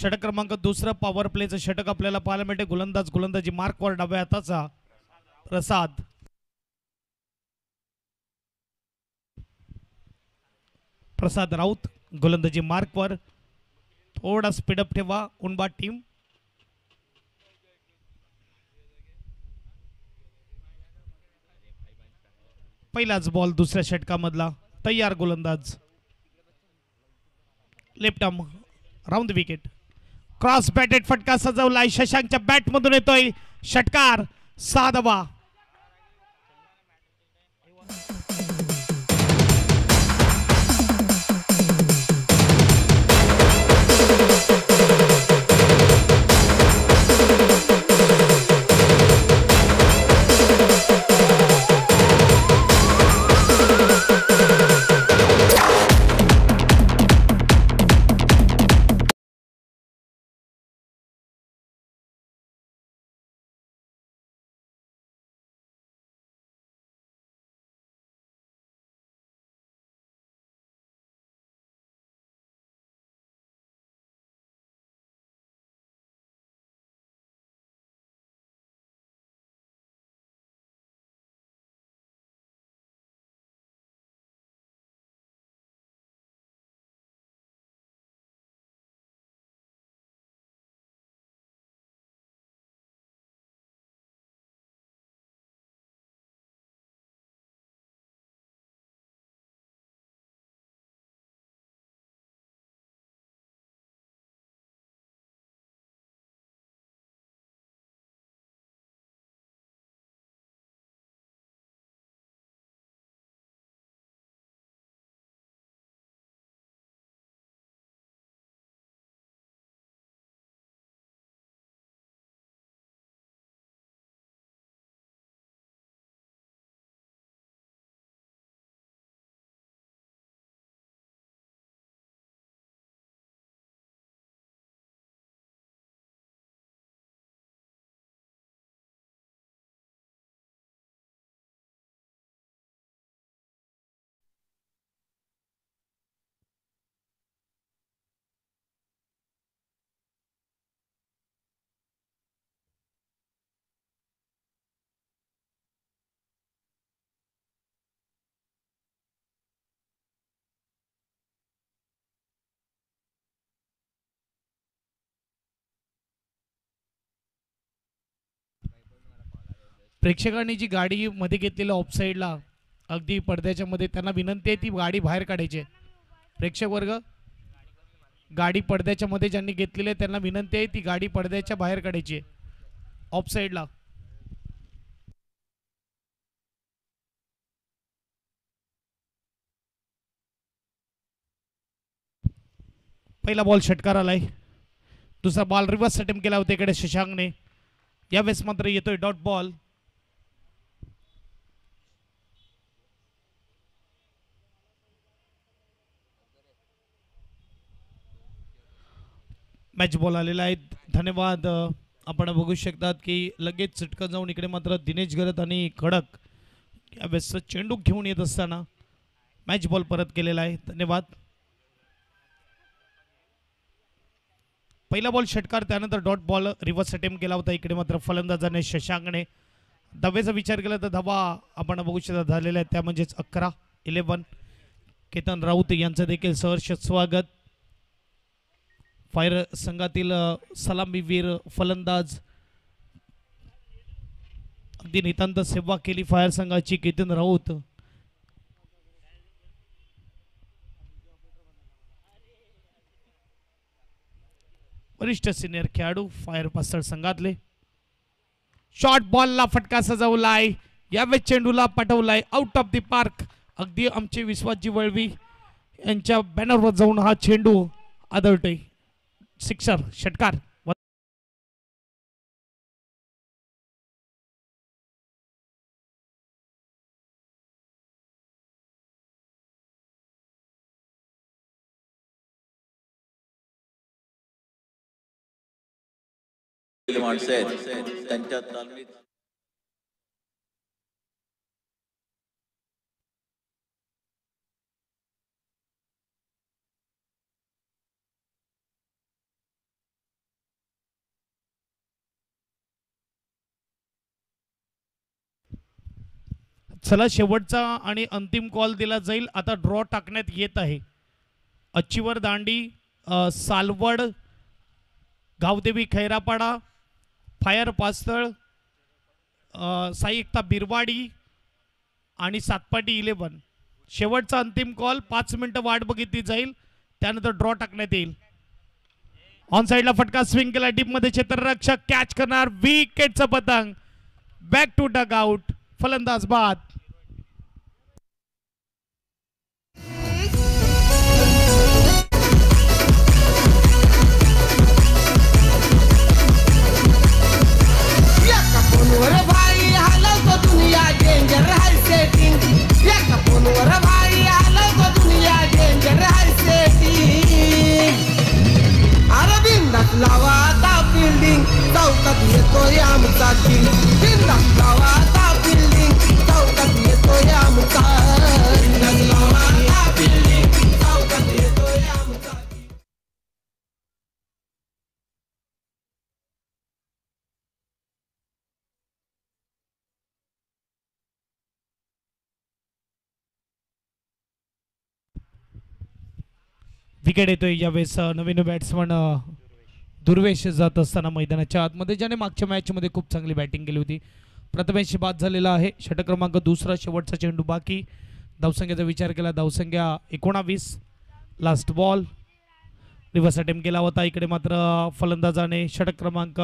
षटक क्रमांक दुसरं पॉवर प्लेचं षटक आपल्याला पाहायला मिळते. गोलंदाजी मार्कवर डाव्या हाताचा प्रसाद. प्रसाद राऊत गोलंदाजी मार्कवर. थोडा स्पीडअप ठेवा उनबाद टीम. पहिलाच बॉल दुसऱ्या षटकामधला. तयार गोलंदाज. Left arm round wicket. Cross batted फटका सजवलाय. शशांकच्या बॅट मधून येतोय षटकार. 6 धावा. प्रेक्षकांनी जी गाडी मध्ये घेतलेल्या ऑफसाईडला अगदी पडद्याच्या मध्ये त्यांना विनंती आहे ती गाडी बाहेर काढायची आहे. प्रेक्षक वर्ग गाडी पडद्याच्या मध्ये ज्यांनी घेतलेली आहे त्यांना विनंती आहे ती गाडी पडद्याच्या बाहेर काढायची आहे ऑफसाईडला. पहिला बॉल षटकार आलाय. दुसरा बॉल रिव्हर्स अटेम्प्ट केला होता इकडे शशांकने. यावेळेस मात्र येतोय डॉट बॉल. मॅच बॉल आलेला आहे. धन्यवाद. आपण बघू शकतात की लगेच चटकन जाऊन इकडे मात्र दिनेश गरत आणि खडक यावेळेस चेंडू घेऊन येत असताना मॅच बॉल परत केलेला आहे. धन्यवाद. पहिला बॉल षटकार त्यानंतर डॉट बॉल रिव्हर्स अटेम्प्ट केला होता इकडे मात्र फलंदाजाने शशांकने. धावेचा विचार केला तर धावा आपण बघू शकता झालेला आहे त्या म्हणजेच 11 केतन राऊत यांचं देखील सहर्ष स्वागत. फायर संघातील सलामीवीर फलंदाज अगदी नितांत सेवा केली फायर संघाची केतन राऊत. वरिष्ठ सिनियर खेळाडू फायर पासळ संघातले. शॉर्ट बॉलला फटका सजवलाय. यावेळेस चेंडूला पाठवलाय आउट ऑफ द पार्क. अगदी आमचे विश्वासजी वळवी यांच्या बॅनरवर जाऊन हा चेंडू आदळतोय. सिक्सर षटकार. माणसं आहेत त्यांच्या तालमीत चला शेवटचा आणि अंतिम कॉल दिला जाईल. आता ड्रॉ टाकण्यात येत आहे. अच्चीवर दांडी, सालवड, गावदेवी खैरापाडा, फायर पास्तळ, साई एकता बिरवाडी आणि सातपाटी 11. शेवटचा अंतिम कॉल. 5 मिनिटं वाट बघितली जाईल, त्यानंतर ड्रॉ टाकण्यात येईल. ऑन साइडला फटका स्विंग केला, डीप मध्ये क्षेत्ररक्षक कॅच करणार, विकेटचा पतंग. बॅक टू डग आउट, फलंदाज बाद. फोनवर भाई हलवतो दुनिया डेंजर हाय सेटिंग. एका फोनवर भाई हलवतो दुनिया डेंजर हाय सेटिंग. अरे बिंदास लावा आता बिल्डिंग, चौकात येतोय आमचा किंग. बिंदास लावा आता बिल्डिंग, चौकात येतोय आमचा. बिंदास लावा आता बिल्डिंग, चौकात येतोय आमचा. विकेट येतोय यावेळेस नवीन बॅट्समन दुर्वेश जात असताना मैदानाच्या आतमध्ये, ज्याने मागच्या मॅचमध्ये खूप चांगली बॅटिंग केली होती. प्रथमेश बाद झालेला आहे. षटक क्रमांक दुसरा, शेवटचा चेंडू बाकी. धावसंख्येचा विचार केला, धावसंख्या 19. Last ball. रिव्हर्स अटेम्प्ट केला होता, इकडे मात्र फलंदाजाने षटक क्रमांक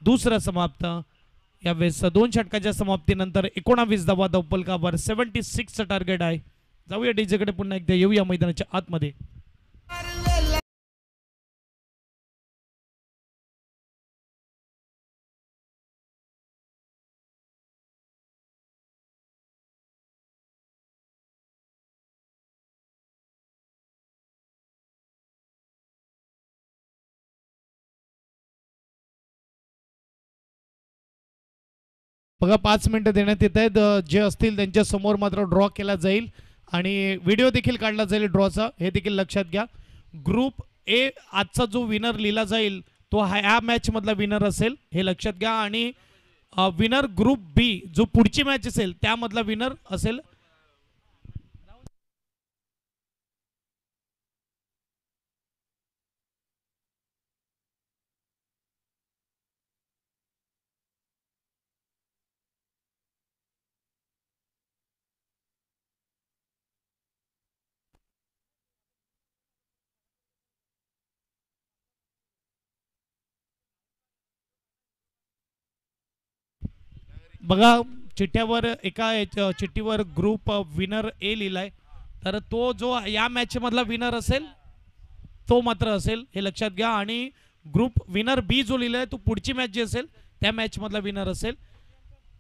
दुसरा समाप्त. यावेळेस 2 षटकाच्या समाप्तीनंतर 19 धावा धावफलकावर 76चं टार्गेट आहे. जाऊया डीजेकडे पुन्हा एकदा, येऊया मैदानाच्या आतमध्ये. बघा 5 मिनिटं देण्यात येत आहेत. जे असतील त्यांच्या समोर मात्र ड्रॉ केला जाईल आणि व्हिडिओ देखील काढला जाईल ड्रॉचा, हे देखील लक्षात घ्या. ग्रुप ए आजचा जो विनर लिहिला जाईल तो ह्या मॅच मधला विनर असेल, हे लक्षात घ्या. आणि विनर ग्रुप बी जो पुढची मॅच असेल त्यामधला विनर असेल. बघा चिठ्ठ्यावर एका चिठ्ठीवर ग्रुप विनर ए लिहिलाय, तर तो जो या मॅच मधला विनर असेल तो मात्र असेल, हे लक्षात घ्या. आणि ग्रुप विनर बी जो लिहिलाय तो पुढची मॅच जी असेल त्या मॅच मधला विनर असेल,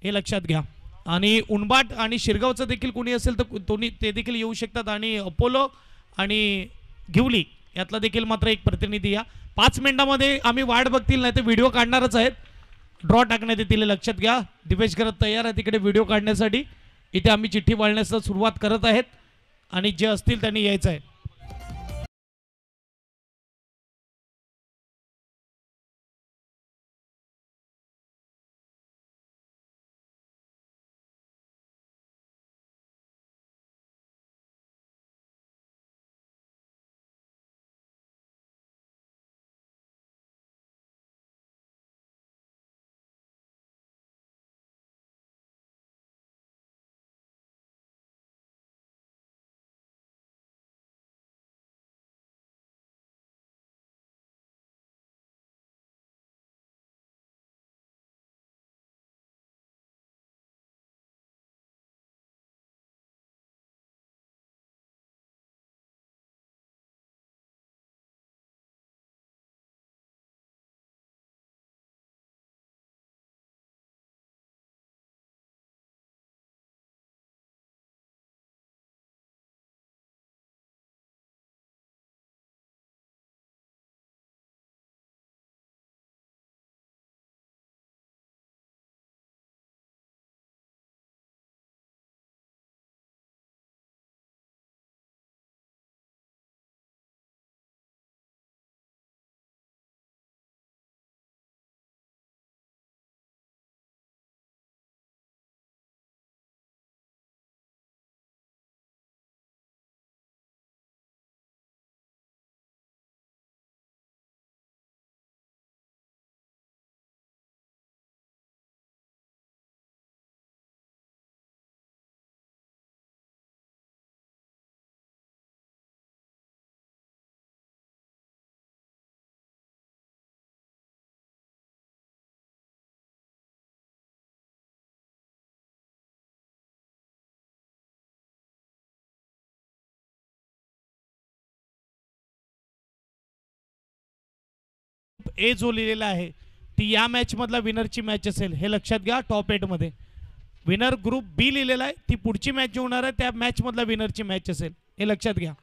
हे लक्षात घ्या. आणि उनबाट आणि शिरगावचं देखील कोणी असेल तर दोन्ही ते देखील येऊ शकतात. आणि अपोलो आणि घिवली यातला देखील मात्र एक प्रतिनिधी या. 5 मिनिटांमध्ये आम्ही वाट बघतील, नाही तर व्हिडिओ काढणारच आहेत. ड्रॉ टाकण्यात येतील, लक्षात घ्या. दिपेश करत तयार आहे तिकडे व्हिडिओ काढण्यासाठी. इथे आम्ही चिठ्ठी वाळण्यास सुरुवात करत आहेत आणि जे असतील त्यांनी यायचं आहे. ए जो लिहिलेला आहे ती या मॅच मधला विनरची मॅच असेल, हे लक्षात घ्या. टॉप 8 मध्ये विनर ग्रुप बी लिहिलेला आहे, ती पुढची मॅच जी होणार आहे त्या मॅच मधला विनरची मॅच असेल, हे लक्षात घ्या.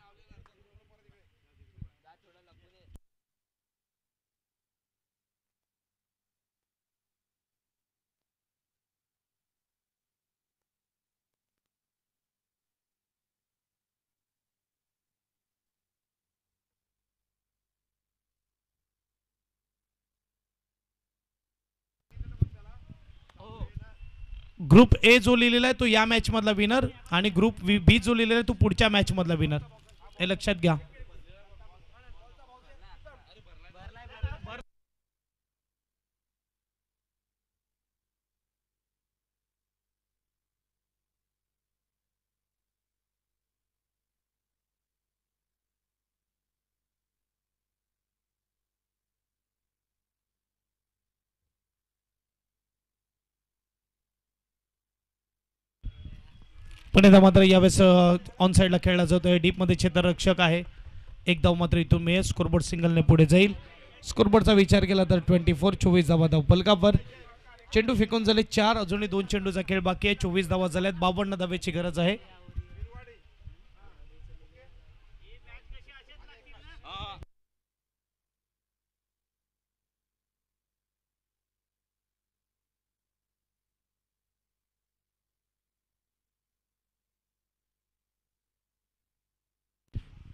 ग्रुप ए जो लिहिलेला आहे तो या मॅच मधला विनर आणि ग्रुप बी जो लिहिलेला आहे तो पुढच्या मॅच मधला विनर, हे लक्षात घ्या. पुण्याचा मात्र यावेळेस ऑन साईडला खेळला जातोय. डीपमध्ये क्षेत्ररक्षक आहे. एक धाव मात्र इथून मिळेल. स्कोरबोर्ड सिंगलने पुढे जाईल. स्कोरबोर्डचा विचार केला तर 24 धावा धाव फलकावर. चेंडू फेकून झाले 4, अजूनही 2 चेंडूचा खेळ बाकी आहे. 24 धावा झाल्यात. 52 धावेची गरज आहे.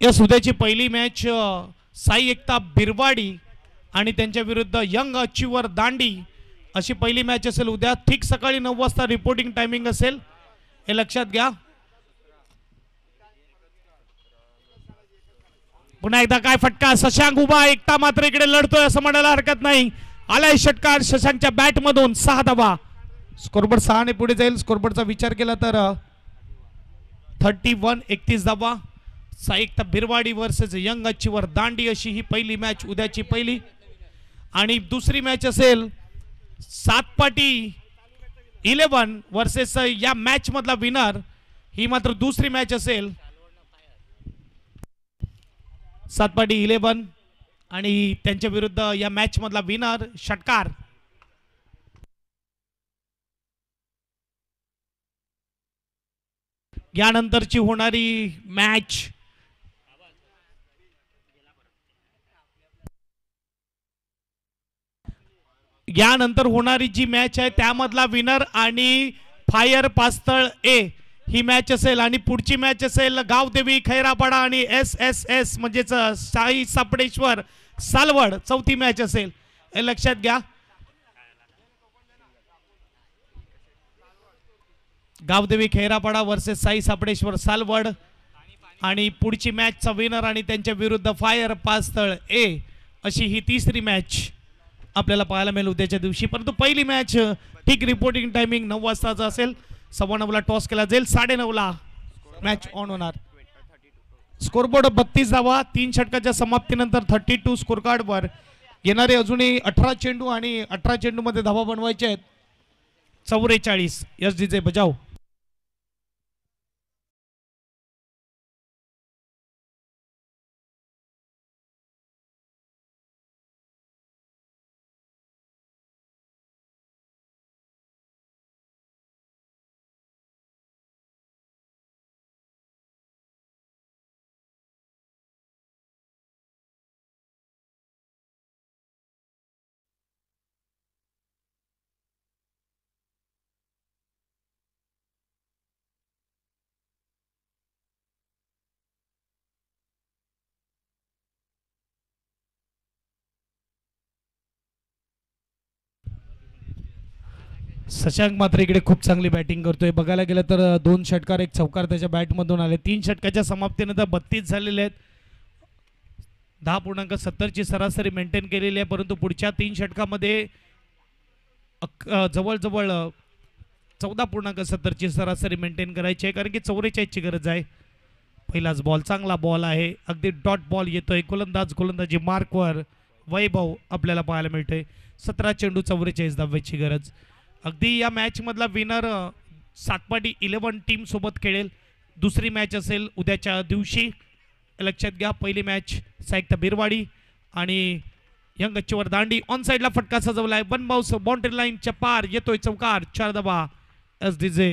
या सुद्याची पहिली मॅच साई एकता बिरवाडी आणि त्यांच्या विरुद्ध यंग अचीवर दांडी अशी पहिली मॅच असेल उद्या. ठीक सकाळी 9 वाजता रिपोर्टिंग टायमिंग असेल, हे लक्षात घ्या. पुन्हा एकदा काय फटका. शशांक उभा, एकटा मात्र इकडे लढतोय असं म्हणायला हरकत नाही. आलाय षटकार शशांकच्या बॅट मधून. 6 धावा. स्कोरबोर्ड 6 ने पुढे जाईल. स्कोरबोर्डचा विचार केला तर 31 धावा. साई एकता बिरवाडी वर्सेस यंग अचीवर दांडी अशी ही पहिली मॅच उद्याची पहिली. आणि दुसरी मॅच असेल सातपाटी 11 वर्सेस या मॅच मधला विनर, ही मात्र दुसरी मॅच असेल. सातपाटी 11 आणि त्यांच्या विरुद्ध या मॅच मधला विनर षटकार. यानंतरची होणारी मॅच यानंतर होणारी जी मॅच आहे त्यामधला विनर आणि फायर पास्तळ ए ही मॅच असेल. आणि पुढची मॅच असेल गावदेवी खैरापाडा आणि SSS म्हणजेच साई सापडेश्वर सालवड, चौथी मॅच असेल, हे लक्षात घ्या. गावदेवी खैरापाडा वर्सेस साई सापडेश्वर सालवड आणि पुढची मॅचचा विनर आणि त्यांच्या विरुद्ध फायर पास्तळ ए अशी ही तिसरी मॅच आपल्याला पाहायला मिळेल उद्याच्या दिवशी. परंतु पहिली मॅच ठीक रिपोर्टिंग टायमिंग 9 वाजताचा असेल. 9:15 टॉस केला जाईल. 9:30 मॅच ऑन होणार. स्कोरबोर्ड 32 धावा. 3 षटकाच्या समाप्तीनंतर 32 स्कोर कार्डवर येणारे अजूनही 18 चेंडू आणि 18 चेंडू मध्ये धावा बनवायचे आहेत. 44 SDJ बजाव. शशांक मात्र इकडे खूप चांगली बॅटिंग करतोय. बघायला गेलं तर 2 षटकार 1 चौकार त्याच्या बॅटमधून आले. 3 षटकाच्या समाप्तीनंतर 32 झालेले आहेत. 10.70 ची सरासरी मेंटेन केलेली आहे. परंतु पुढच्या 3 षटकामध्ये जवळजवळ 14.70 ची सरासरी मेंटेन करायची आहे, कारण की 44 ची गरज आहे. पहिलाच बॉल चांगला बॉल आहे, अगदी डॉट बॉल येतोय. गोलंदाजी मार्कवर वैभव आपल्याला पाहायला मिळतोय. 17 चेंडू 44 धाव्याची गरज. अगदी या मॅच मधला विनर सातपाटी 11 टीम सोबत खेळेल. दुसरी मॅच असेल उद्याच्या दिवशी, लक्षात घ्या. पहिली मॅच साई एकता बिरवाडी आणि यंग गच्चीवर दांडी ऑन साइडला फटका सजवलाय. वन बाउन्स बाउंड्री लाईनच्या पार येतोय चौकार. 4 धावा SDJ.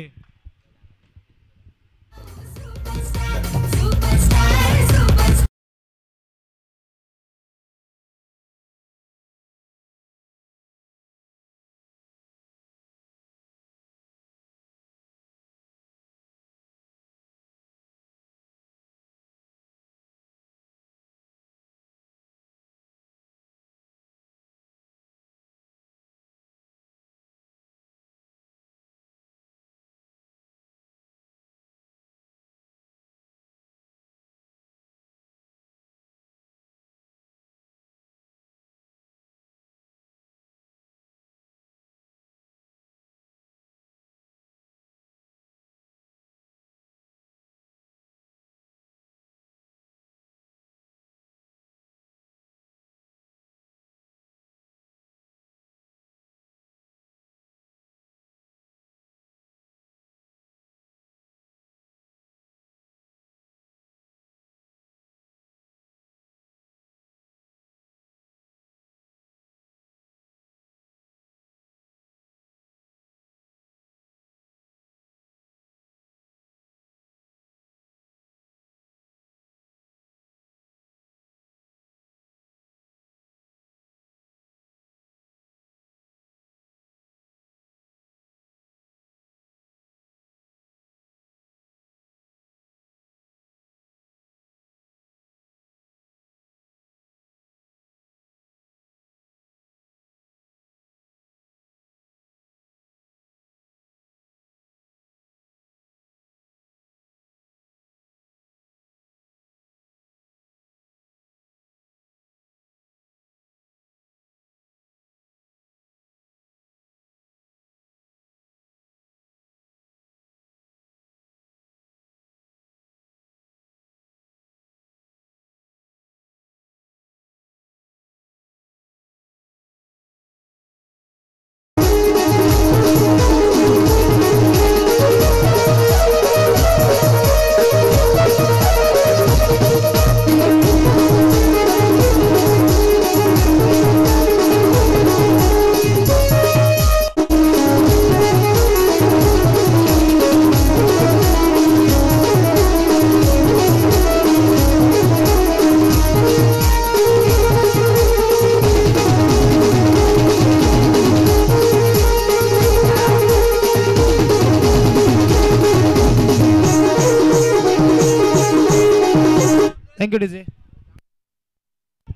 Thank you DJ.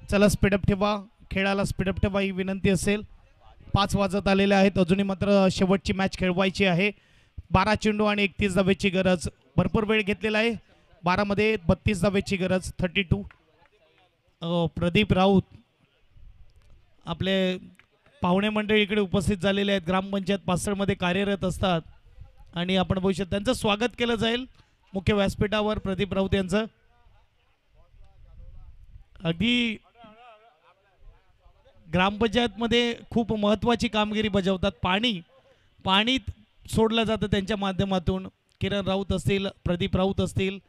चला स्पीडअप ठेवा, खेळाला स्पीडअप ठेवा ही विनंती असेल. 5 वाजत आलेले आहेत, अजूनही मात्र शेवटची मॅच खेळवायची आहे. 12 चेंडू आणि 31 धावेची गरज. भरपूर वेळ घेतलेला आहे. 12 मध्ये 32 धावेची गरज. 32. प्रदीप राऊत आपले पाहुणे मंडळी इकडे उपस्थित झालेले आहेत. ग्रामपंचायत पासळमध्ये कार्यरत असतात आणि आपण भविष्यात त्यांचं स्वागत केलं जाईल मुख्य व्यासपीठावर. प्रदीप राऊत यांचं अगदी ग्रामपंचायतमध्ये खूप महत्त्वाची कामगिरी बजावतात. पाणी सोडलं जातं त्यांच्या माध्यमातून. किरण राऊत असतील, प्रदीप राऊत असतील,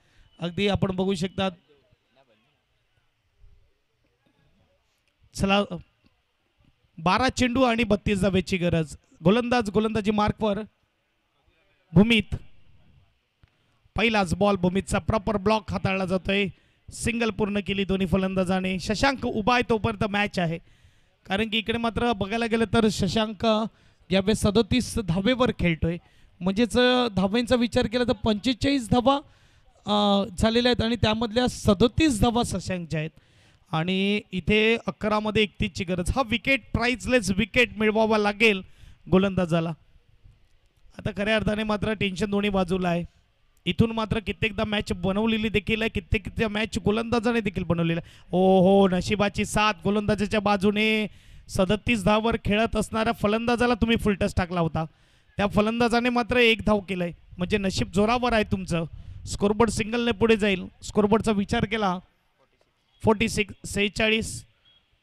अगदी आपण बघू शकतात. चला 12 चेंडू आणि 32 धावेची गरज. गोलंदाजी मार्कवर भूमित. पहिलाच बॉल भूमितचा प्रॉपर ब्लॉक हाताळला जातोय. सिंगल पूर्ण केली दोन्ही फलंदाजाने. शशांक उभा आहे तोपर्यंत मॅच आहे, कारण की इकडे मात्र बघायला गेलं तर शशांक यावेळेस 37 धावेवर खेळतोय. म्हणजेच धावांचा विचार केला तर 45 धावा झालेल्या आहेत आणि त्यामधल्या 37 धावा शशांकच्या आहेत. आणि इथे 11 मध्ये 31ची गरज. हा विकेट प्राइजलेस विकेट मिळवावा लागेल गोलंदाजाला. आता खऱ्या अर्थाने मात्र टेन्शन दोन्ही बाजूला आहे. इथून मात्र कित्येकदा मॅच बनवलेली देखील आहे, कित्येकदा मॅच गोलंदाजाने देखील बनवलेला आहे. हो नशिबाची साथ गोलंदाजाच्या बाजूने. 37 धावावर खेळत असणाऱ्या फलंदाजाला तुम्ही फुलटस टाकला होता. त्या फलंदाजाने मात्र 1 धाव केलाय, म्हणजे नशीब जोरावर आहे तुमचं. स्कोरबोर्ड सिंगलने पुढे जाईल. स्कोरबोर्डचा विचार केला 46-46.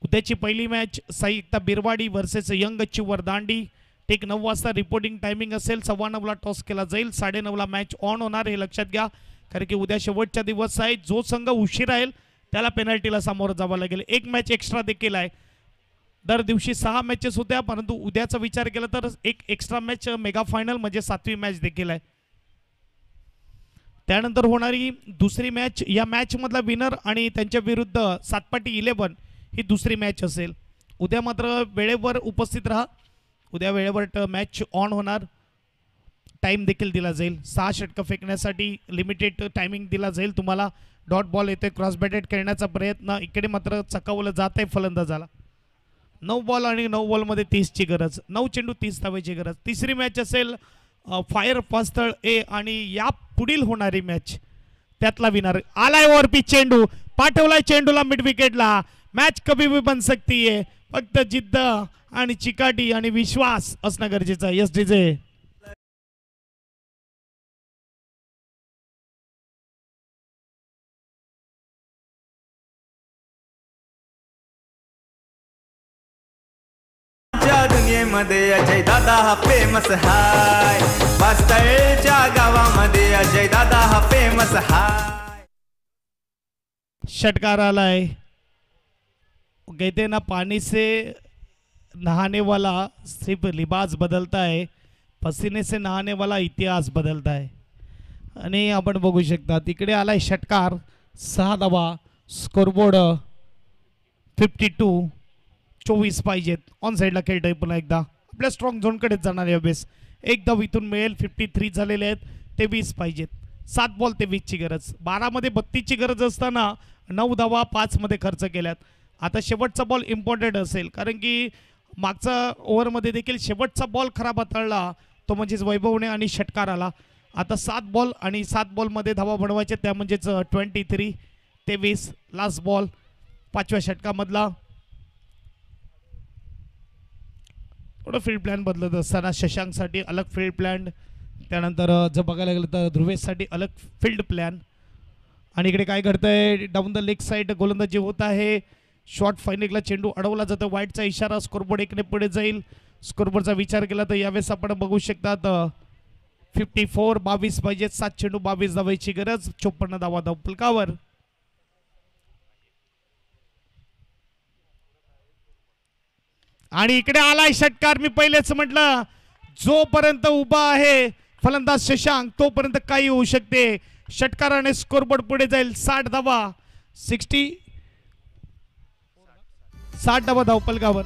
उद्याची पहिली मॅच साई एकता बिरवाडी वर्सेस यंग गच्चीवर दांडी. ठीक 9 वाजता रिपोर्टिंग टायमिंग असेल. 9:15ला टॉस केला जाईल. 9:30ला मॅच ऑन होणार हे लक्षात घ्या, कारण की उद्या शेवटचा दिवस आहे. जो संघ उशीर राहील त्याला पेनल्टीला सामोरं जावं लागेल. एक मॅच एक्स्ट्रा देखील आहे. दर दिवशी 6 मॅचेस होत्या, परंतु उद्याचा विचार केला तर एक एक्स्ट्रा मॅच मेगा फायनल म्हणजे 7वी मॅच देखील आहे. त्यानंतर होणारी दुसरी मॅच, या मॅच मधला विनर आणि त्यांच्या विरुद्ध सातपाटी 11 ही दुसरी मॅच असेल. उद्या मात्र वेळेवर उपस्थित राहा. उद्या वेळेवर मॅच ऑन होणार. टाइम देखील दिला जाईल. 6 षटकं फेकण्यासाठी लिमिटेड टायमिंग दिला जाईल तुम्हाला. डॉट बॉल येते, क्रॉस बॅटेड करण्याचा प्रयत्न, इकडे मात्र चकावलं जात आहे फलंदाजाला. 9 बॉल आणि 9 बॉलमध्ये 30ची गरज, 9 चेंडू 30 धावेची गरज. तिसरी मॅच असेल फायर पास्थळ ए आणि या पुढील होणारी मॅच त्यातला विनर. आलाय ओव्हरपिच चेंडू, पाठवलाय चेंडूला मिड विकेटला. मॅच कभी भी बन सकती है, फक्त जिद्द आणि चिकाटी आणि विश्वास असणं गरजेचं आहे. Yes DJ. दुनियेमध्ये अजय दादा हा फेमस हाय. वास्तळच्या गावामध्ये अजय दादा हा फेमस हाय. षटकार आलाय. कहते ना पानी से नहाने वाला सिर्फ लिबास बदलता है, पसीने से नहाने वाला इतिहास बदलता है. आणि आपण बघू शकता तिकडे आलाय षटकार. 6 धावा, स्कोरबोर्ड 52. 24 पाहिजेत. ऑन साईडला खेळतोय पुन्हा एकदा. आपल्या स्ट्रॉंग झोनकडेच जाणार आहे बेस. एक धाव इथून मिळेल. 53 झालेले आहेत. 23 पाहिजेत. 7 बॉल 23ची गरज. 12 मध्ये 32ची गरज असताना 9 धावा 5 मध्ये खर्च केल्यात. आता शेवटचा बॉल इम्पॉर्टंट असेल, कारण की मागचा ओव्हरमध्ये देखील शेवटचा बॉल खराब हाताळला तो म्हणजेच वैभवने आणि षटकार आला. आता 7 बॉल आणि 7 बॉलमध्ये धावा बनवायचे, त्या म्हणजेच 23. 23 लास्ट बॉल 5व्या षटकामधला. थोडं फील्ड प्लॅन बदलत असताना शशांकसाठी अलग फील्ड प्लॅन, त्यानंतर जर बघायला गेलं तर ध्रुवेशसाठी अलग फील्ड प्लॅन. आणि इकडे काय घडतंय, डाऊन द लेग साईड गोलंदाजी होत आहे. शॉर्ट फायनिंगला चेंडू अडवला जातो. वाईटचा इशारा. स्कोरबोर्ड 1ने पुढे जाईल. स्कोरबोर्डचा विचार केला तर यावेळेस आपण बघू शकतात 54. 22 पाहिजेत. 7 चेंडू 22 धावायची गरज. 54 धावा धावफलकावर. आणि इकडे आलाय षटकार. मी पहिलेच म्हटलं, जोपर्यंत उभा आहे फलंदाज शशांक तोपर्यंत काही होऊ शकते. षटकाराने स्कोरबोर्ड पुढे जाईल. 60 धावा. 60 धावा धावफलकावर.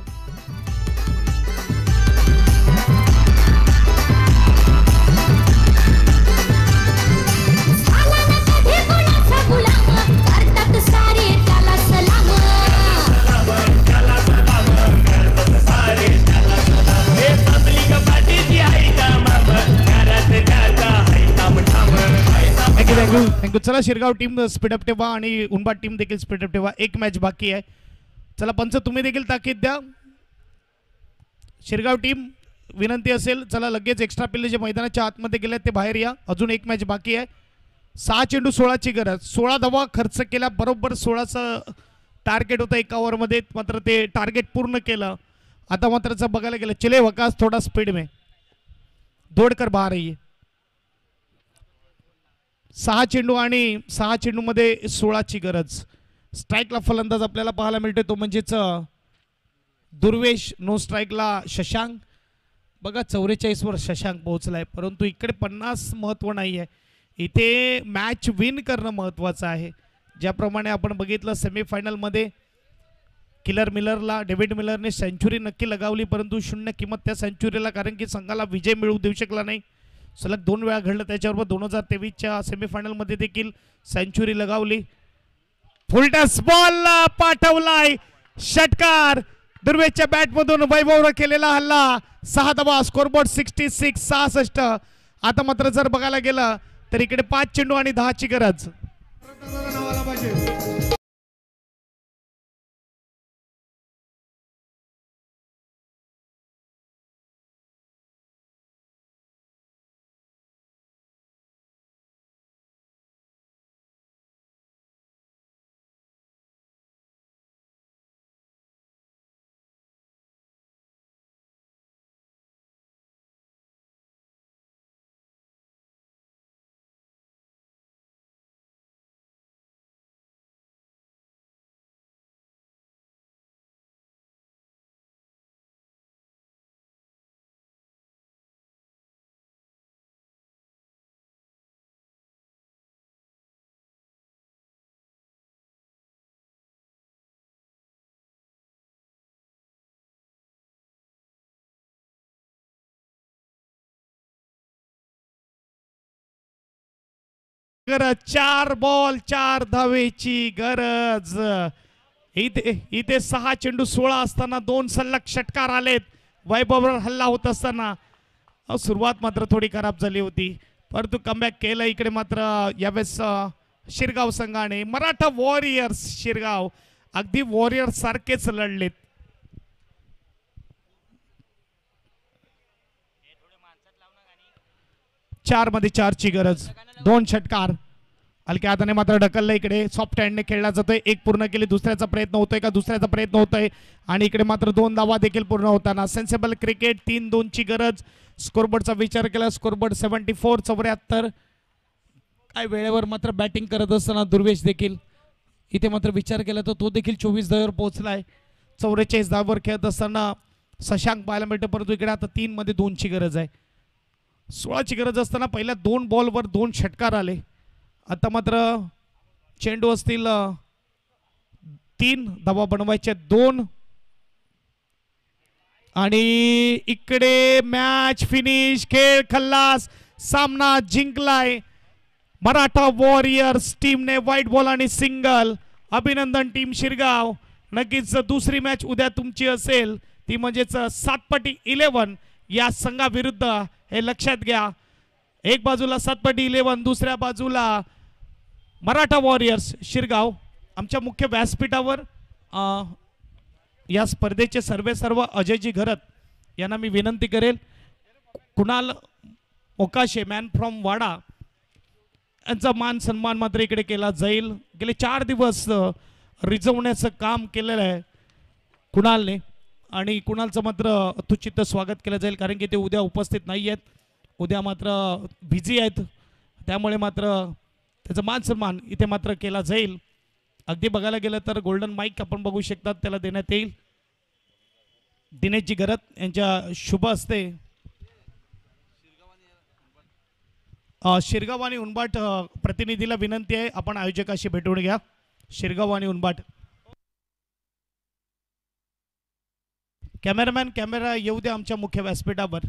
थँक्यू. चला शिरगाव टीम स्पीडअप ठेवा आणि उनबाद टीम देखील स्पीडअप ठेवा. एक मॅच बाकी आहे. चला पंच तुम्ही देखील ताकीद द्या. शिरगाव टीम विनंती असेल, चला लगेच एक्स्ट्रा प्लेयर जे मैदानाच्या आतमध्ये गेले ते बाहेर या. अजून एक मॅच बाकी आहे. 6 चेंडू 16ची गरज. 16 धावा खर्च केल्या. बरोबर 16चं टार्गेट होतं एका ओव्हरमध्ये, मात्र ते टार्गेट पूर्ण केलं. आता मात्र जर बघायला गेलं, चले वकास थोडा स्पीड में दौड़कर बाहर आहे. 6 चेंडू आणि 6 चेंडूमध्ये 16ची गरज. स्ट्राईकला फलंदाज आपल्याला पाहायला मिळते तो म्हणजेच दुर्वेश. नो स्ट्राईकला शशांक. बघा 44 वर शशांक पोहोचलाय, परंतु इकडे 50 महत्व नाही आहे. इथे मॅच विन करणं महत्त्वाचं आहे. ज्याप्रमाणे आपण बघितलं सेमीफायनलमध्ये किलर मिलरला, डेव्हिड मिलरने सेंचुरी नक्की लगावली, परंतु 0 किंमत त्या सेंचुरीला, कारण की संघाला विजय मिळवू देऊ शकला नाही. सलग 2 वेळा घडलं. त्याच्याबरोबर 2023च्या सेमीफायनलमध्ये देखील सेंचुरी लगावली. फुलटस बॉल पाठवलाय षटकार. दुर्वेशच्या बॅटमधून वैभवनं केलेला हल्ला. 6 धावा. स्कोरबोर्ड 66. 66. आता मात्र जर बघायला गेलं तर इकडे 5 चेंडू आणि 10ची गरज. गरज 4 बॉल 4 धावेची गरज. इथे 6 चेंडू 16 असताना 2 सलग षटकार आलेत. वैभववर हल्ला होत असताना सुरुवात मात्र थोडी खराब झाली होती, परंतु कमबॅक केलं. इकडे मात्र यावेळेस शिरगाव संघाने मराठा वॉरियर्स शिरगाव अगदी वॉरियर्स सारखेच लढलेत. चार मध्ये 4 ची गरज. 2 षटकार हलक्या हाताने मात्र ढकललं. इकडे सॉफ्ट हँडने खेळला जातोय. 1 पूर्ण केली. दुसऱ्याचा प्रयत्न होतोय का? दुसऱ्याचा प्रयत्न होतोय आणि इकडे मात्र 2 धावा देखील पूर्ण होताना सेन्सेबल क्रिकेट. 3-2 ची गरज. स्कोरबोर्डचा विचार केला. स्कोरबोर्ड 74-74. काय वेळेवर मात्र बॅटिंग करत असताना दुर्वेश देखील इथे मात्र विचार केला तर तो देखील 24 धावेवर पोहोचलाय. 44 धावेवर खेळत असताना शशांक पाहायला मिळतं, परंतु इकडे आता 3 मध्ये 2 ची गरज आहे. 16 ची गरज असताना पहिल्या 2 बॉलवर 2 षटकार आले. आता मात्र चेंडू असतील 3 धावा बनवायचे 2 आणि इकडे मॅच फिनिश. खेळ खल्लास. सामना जिंकलाय मराठा वॉरियर्स टीमने व्हाईट बॉल आणि सिंगल. अभिनंदन टीम शिरगाव. नक्कीच दुसरी मॅच उद्या तुमची असेल ती म्हणजेच 7x11 या संघाविरुद्ध. हे लक्षात घ्या. एक बाजूला 7x11, दुसऱ्या बाजूला मराठा वॉरियर्स शिरगाव. आमच्या मुख्य व्यासपीठावर या स्पर्धेचे सर्व अजयजी घरत यांना मी विनंती करेल, कुणाल ओकाशे मॅन फ्रॉम वाडा यांचा मान सन्मान मात्र इकडे केला जाईल. गेले 4 दिवस रिझवण्याचं काम केलेलं आहे कुणालने आणि कुणालचं मात्र तुचित स्वागत केलं जाईल, कारण की ते उद्या उपस्थित नाही आहेत. उद्या मात्र बिझी आहेत, त्यामुळे मात्र त्याचा मान सन्मान इथे मात्र केला जाईल. अगदी बघायला गेलं तर गोल्डन माईक आपण बघू शकतात त्याला देण्यात येईल. दिनेशजी घरत यांच्या शुभ हस्ते शिरगाव आणि उनबाट प्रतिनिधीला विनंती आहे आपण आयोजकाशी भेटून घ्या. शिरगाव आणि उनबाट कॅमेरामॅन कॅमेरा येऊ द्या आमच्या मुख्य व्यासपीठावर.